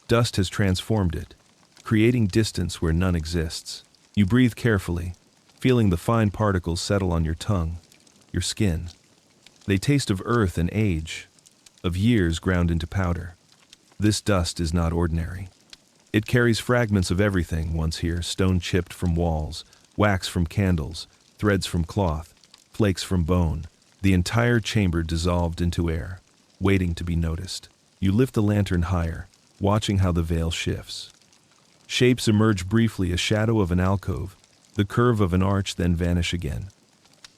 Speaker 1: Dust has transformed it, creating distance where none exists. You breathe carefully, feeling the fine particles settle on your tongue. your skin. They taste of earth and age, of years ground into powder. This dust is not ordinary. It carries fragments of everything once here, stone chipped from walls, wax from candles, threads from cloth, flakes from bone, the entire chamber dissolved into air, waiting to be noticed. You lift the lantern higher, watching how the veil shifts. Shapes emerge briefly, a shadow of an alcove, the curve of an arch, then vanish again.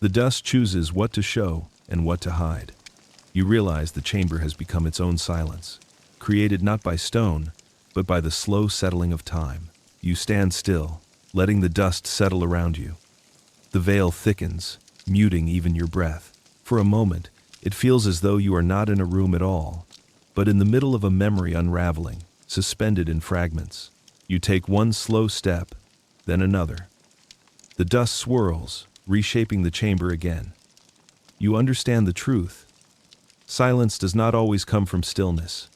Speaker 1: The dust chooses what to show and what to hide. You realize the chamber has become its own silence, created not by stone, but by the slow settling of time. You stand still, letting the dust settle around you. The veil thickens, muting even your breath. For a moment, it feels as though you are not in a room at all, but in the middle of a memory unraveling, suspended in fragments. You take one slow step, then another. The dust swirls, reshaping the chamber again. You understand the truth. Silence does not always come from stillness.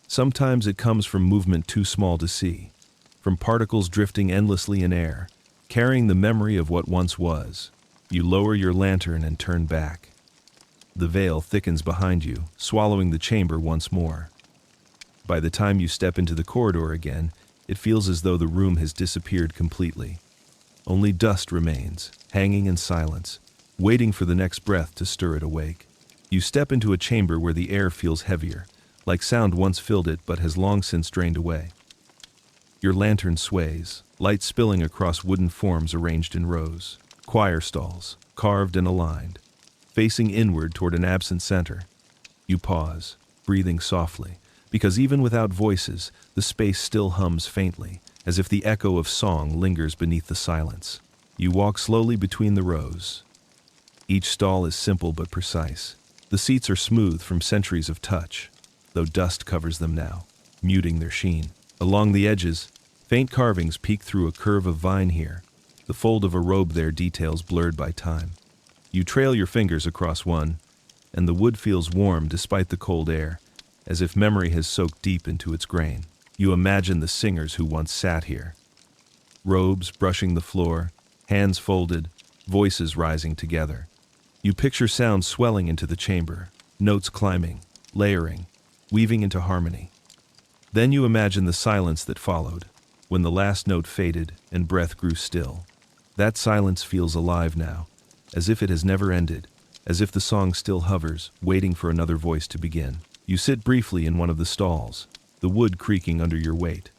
Speaker 1: Sometimes it comes from movement too small to see, from particles drifting endlessly in air, carrying the memory of what once was. You lower your lantern and turn back. The veil thickens behind you, swallowing the chamber once more. By the time you step into the corridor again, it feels as though the room has disappeared completely. Only dust remains, hanging in silence, waiting for the next breath to stir it awake. You step into a chamber where the air feels heavier, like sound once filled it but has long since drained away. Your lantern sways, light spilling across wooden forms arranged in rows, choir stalls, carved and aligned, facing inward toward an absent center. You pause, breathing softly, because even without voices, the space still hums faintly, as if the echo of song lingers beneath the silence. You walk slowly between the rows. Each stall is simple but precise. The seats are smooth from centuries of touch, though dust covers them now, muting their sheen. Along the edges, faint carvings peek through a curve of vine here, the fold of a robe there, details blurred by time. You trail your fingers across one, and the wood feels warm despite the cold air, as if memory has soaked deep into its grain. You imagine the singers who once sat here. Robes brushing the floor, hands folded, voices rising together. You picture sounds swelling into the chamber, notes climbing, layering, weaving into harmony. Then you imagine the silence that followed, when the last note faded and breath grew still. That silence feels alive now, as if it has never ended, as if the song still hovers, waiting for another voice to begin. You sit briefly in one of the stalls, the wood creaking under your weight.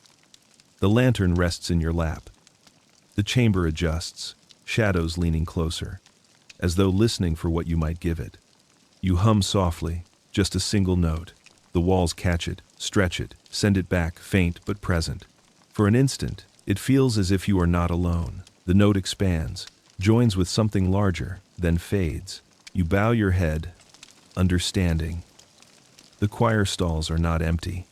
Speaker 1: The lantern rests in your lap. The chamber adjusts, shadows leaning closer, as though listening for what you might give it. You hum softly, just a single note. The walls catch it, stretch it, send it back, faint but present. For an instant, it feels as if you are not alone. The note expands, joins with something larger, then fades. You bow your head, understanding. The choir stalls are not empty.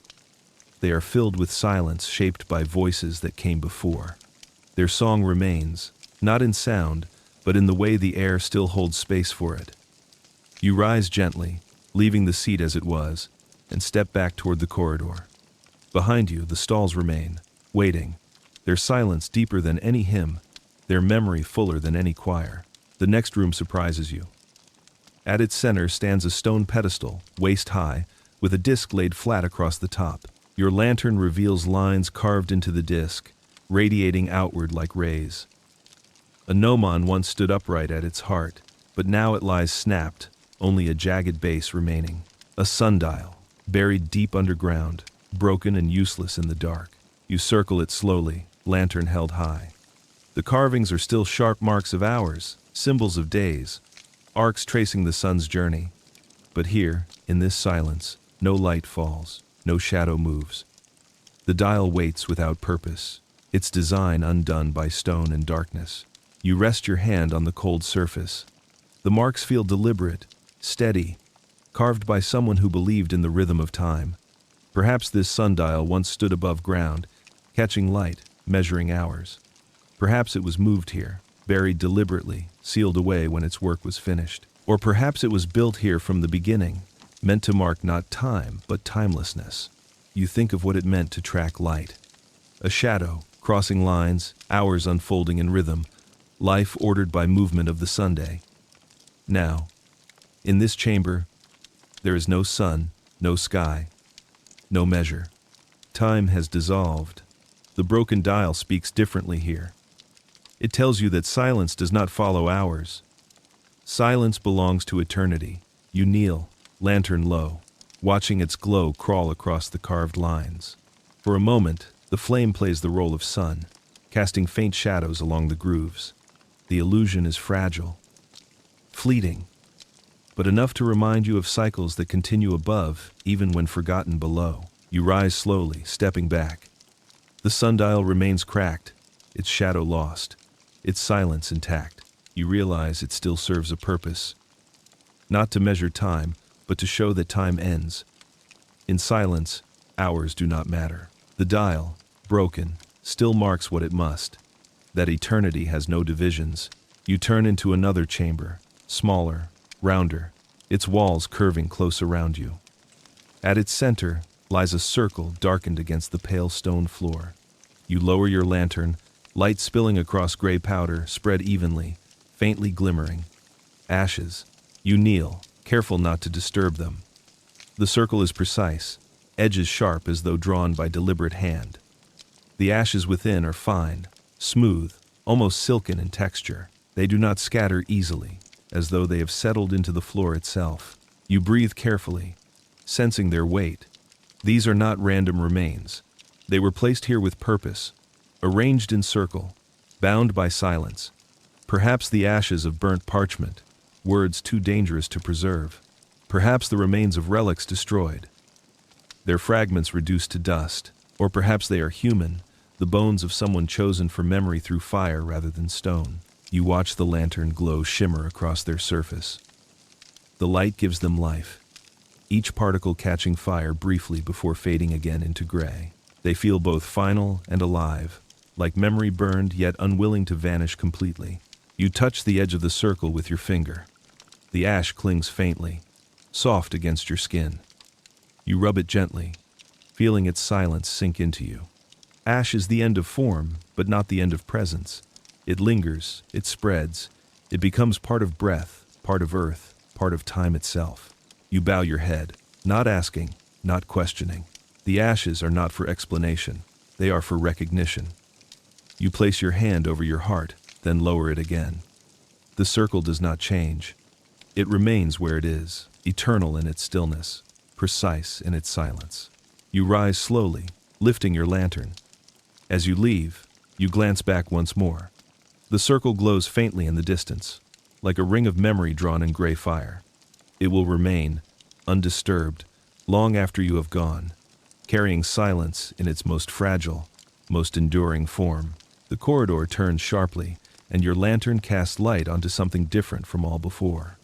Speaker 1: They are filled with silence shaped by voices that came before. Their song remains, not in sound, but in the way the air still holds space for it. You rise gently, leaving the seat as it was, and step back toward the corridor. Behind you, the stalls remain, waiting, their silence deeper than any hymn, their memory fuller than any choir. The next room surprises you. At its center stands a stone pedestal, waist high, with a disc laid flat across the top. Your lantern reveals lines carved into the disc, radiating outward like rays. A gnomon once stood upright at its heart, but now it lies snapped, only a jagged base remaining. A sundial, buried deep underground, broken and useless in the dark. You circle it slowly, lantern held high. The carvings are still sharp marks of hours, symbols of days, arcs tracing the sun's journey. But here, in this silence, no light falls, no shadow moves. The dial waits without purpose, its design undone by stone and darkness. You rest your hand on the cold surface. The marks feel deliberate, steady, carved by someone who believed in the rhythm of time. Perhaps this sundial once stood above ground, catching light, measuring hours. Perhaps it was moved here, buried deliberately, sealed away when its work was finished. Or perhaps it was built here from the beginning, meant to mark not time, but timelessness. You think of what it meant to track light. A shadow, crossing lines, hours unfolding in rhythm, life ordered by movement of the Sunday. Now, in this chamber, there is no sun, no sky, no measure. Time has dissolved. The broken dial speaks differently here. It tells you that silence does not follow hours. Silence belongs to eternity. You kneel, lantern low, watching its glow crawl across the carved lines. For a moment, the flame plays the role of sun, casting faint shadows along the grooves. The illusion is fragile, fleeting, but enough to remind you of cycles that continue above, even when forgotten below. You rise slowly, stepping back. The sundial remains cracked, its shadow lost, its silence intact. You realize it still serves a purpose. Not to measure time, but to show that time ends. In silence, hours do not matter. The dial, broken, still marks what it must. That eternity has no divisions. You turn into another chamber, smaller, rounder, its walls curving close around you. At its center lies a circle darkened against the pale stone floor. You lower your lantern, light spilling across gray powder spread evenly, faintly glimmering. Ashes. You kneel, careful not to disturb them. The circle is precise, edges sharp as though drawn by deliberate hand. The ashes within are fine, smooth, almost silken in texture. They do not scatter easily, as though they have settled into the floor itself. You breathe carefully, sensing their weight. These are not random remains. They were placed here with purpose, arranged in circle, bound by silence. Perhaps the ashes of burnt parchment, words too dangerous to preserve. Perhaps the remains of relics destroyed, their fragments reduced to dust. Or perhaps they are human, the bones of someone chosen for memory through fire rather than stone. You watch the lantern glow shimmer across their surface. The light gives them life, each particle catching fire briefly before fading again into gray. They feel both final and alive, like memory burned yet unwilling to vanish completely. You touch the edge of the circle with your finger. The ash clings faintly, soft against your skin. You rub it gently, feeling its silence sink into you. Ash is the end of form, but not the end of presence. It lingers, it spreads, it becomes part of breath, part of earth, part of time itself. You bow your head, not asking, not questioning. The ashes are not for explanation, they are for recognition. You place your hand over your heart, then lower it again. The circle does not change. It remains where it is, eternal in its stillness, precise in its silence. You rise slowly, lifting your lantern. As you leave, you glance back once more. The circle glows faintly in the distance, like a ring of memory drawn in gray fire. It will remain, undisturbed, long after you have gone, carrying silence in its most fragile, most enduring form. The corridor turns sharply, and your lantern casts light onto something different from all before.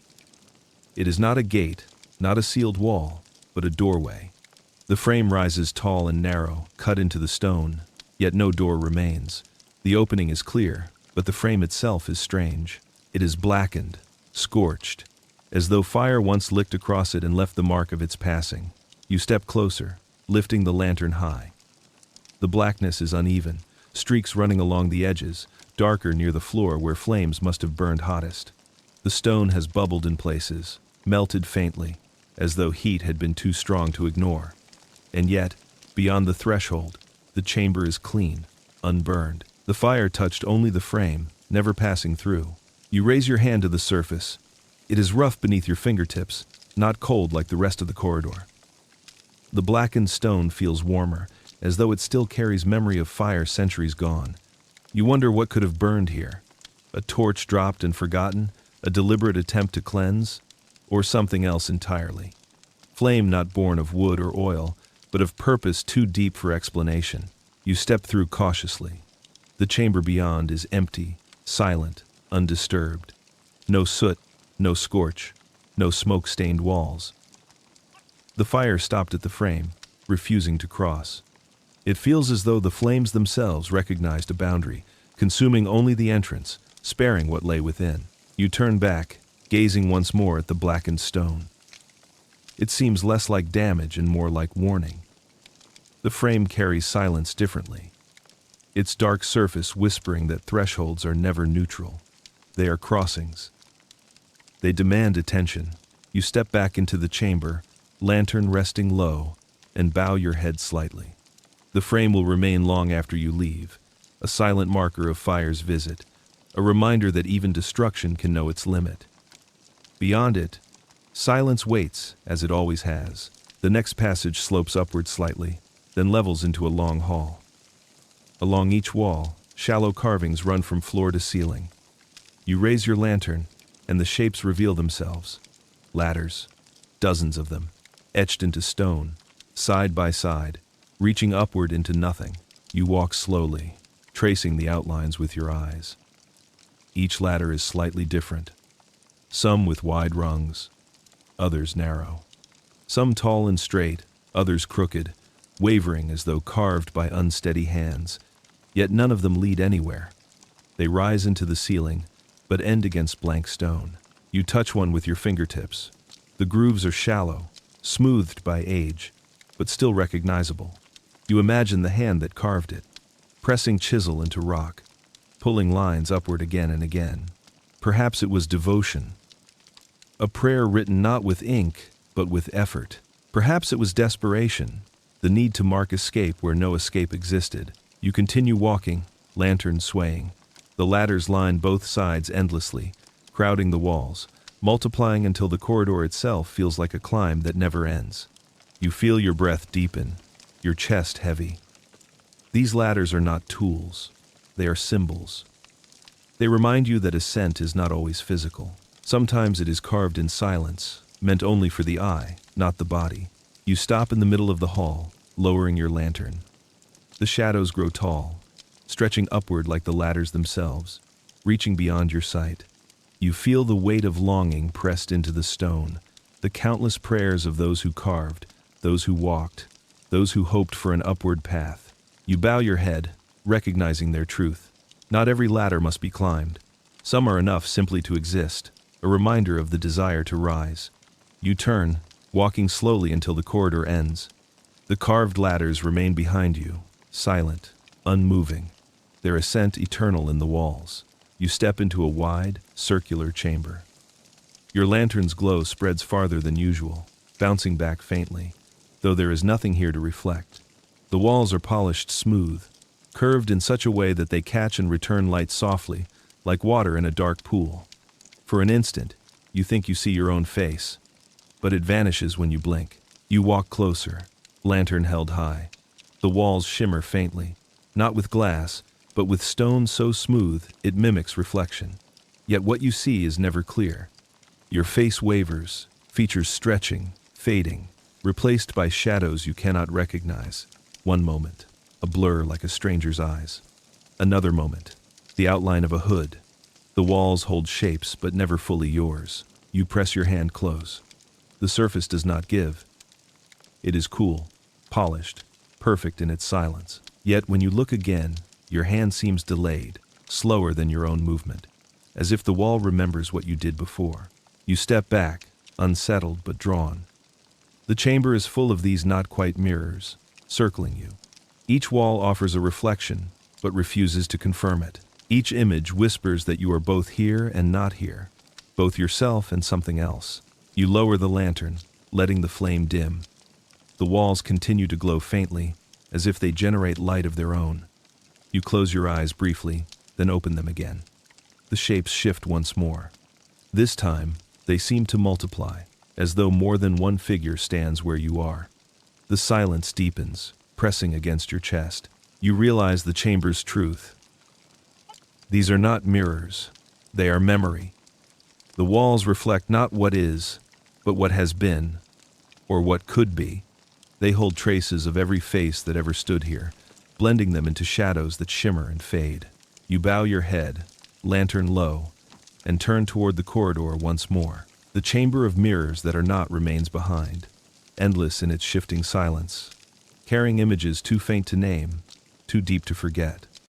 Speaker 1: It is not a gate, not a sealed wall, but a doorway. The frame rises tall and narrow, cut into the stone, yet no door remains. The opening is clear, but the frame itself is strange. It is blackened, scorched, as though fire once licked across it and left the mark of its passing. You step closer, lifting the lantern high. The blackness is uneven, streaks running along the edges, darker near the floor where flames must have burned hottest. The stone has bubbled in places, melted faintly, as though heat had been too strong to ignore. And yet, beyond the threshold, the chamber is clean, unburned. The fire touched only the frame, never passing through. You raise your hand to the surface. It is rough beneath your fingertips, not cold like the rest of the corridor. The blackened stone feels warmer, as though it still carries memory of fire centuries gone. You wonder what could have burned here. A torch dropped and forgotten, a deliberate attempt to cleanse, or something else entirely. Flame not born of wood or oil, but of purpose too deep for explanation. You step through cautiously. The chamber beyond is empty, silent, undisturbed. No soot, no scorch, no smoke-stained walls. The fire stopped at the frame, refusing to cross. It feels as though the flames themselves recognized a boundary, consuming only the entrance, sparing what lay within. You turn back, gazing once more at the blackened stone. It seems less like damage and more like warning. The frame carries silence differently, its dark surface whispering that thresholds are never neutral. They are crossings. They demand attention. You step back into the chamber, lantern resting low, and bow your head slightly. The frame will remain long after you leave, a silent marker of fire's visit, a reminder that even destruction can know its limit. Beyond it, silence waits, as it always has. The next passage slopes upward slightly, then levels into a long hall. Along each wall, shallow carvings run from floor to ceiling. You raise your lantern, and the shapes reveal themselves. Ladders, dozens of them, etched into stone, side by side, reaching upward into nothing. You walk slowly, tracing the outlines with your eyes. Each ladder is slightly different. Some with wide rungs, others narrow. Some tall and straight, others crooked, wavering as though carved by unsteady hands. Yet none of them lead anywhere. They rise into the ceiling, but end against blank stone. You touch one with your fingertips. The grooves are shallow, smoothed by age, but still recognizable. You imagine the hand that carved it, pressing chisel into rock, pulling lines upward again and again. Perhaps it was devotion. A prayer written not with ink, but with effort. Perhaps it was desperation, the need to mark escape where no escape existed. You continue walking, lantern swaying. The ladders line both sides endlessly, crowding the walls, multiplying until the corridor itself feels like a climb that never ends. You feel your breath deepen, your chest heavy. These ladders are not tools. They are symbols. They remind you that ascent is not always physical. Sometimes it is carved in silence, meant only for the eye, not the body. You stop in the middle of the hall, lowering your lantern. The shadows grow tall, stretching upward like the ladders themselves, reaching beyond your sight. You feel the weight of longing pressed into the stone, the countless prayers of those who carved, those who walked, those who hoped for an upward path. You bow your head, recognizing their truth. Not every ladder must be climbed. Some are enough simply to exist, a reminder of the desire to rise. You turn, walking slowly until the corridor ends. The carved ladders remain behind you, silent, unmoving, their ascent eternal in the walls. You step into a wide, circular chamber. Your lantern's glow spreads farther than usual, bouncing back faintly, though there is nothing here to reflect. The walls are polished smooth, curved in such a way that they catch and return light softly, like water in a dark pool. For an instant, you think you see your own face, but it vanishes when you blink. You walk closer, lantern held high. The walls shimmer faintly, not with glass, but with stone so smooth it mimics reflection. Yet what you see is never clear. Your face wavers, features stretching, fading, replaced by shadows you cannot recognize. One moment, a blur like a stranger's eyes. Another moment, the outline of a hood. The walls hold shapes but never fully yours. You press your hand close. The surface does not give. It is cool, polished, perfect in its silence. Yet when you look again, your hand seems delayed, slower than your own movement, as if the wall remembers what you did before. You step back, unsettled but drawn. The chamber is full of these not quite mirrors, circling you. Each wall offers a reflection, but refuses to confirm it. Each image whispers that you are both here and not here, both yourself and something else. You lower the lantern, letting the flame dim. The walls continue to glow faintly, as if they generate light of their own. You close your eyes briefly, then open them again. The shapes shift once more. This time, they seem to multiply, as though more than one figure stands where you are. The silence deepens, pressing against your chest. You realize the chamber's truth. These are not mirrors, they are memory. The walls reflect not what is, but what has been, or what could be. They hold traces of every face that ever stood here, blending them into shadows that shimmer and fade. You bow your head, lantern low, and turn toward the corridor once more. The chamber of mirrors that are not remains behind, endless in its shifting silence, carrying images too faint to name, too deep to forget.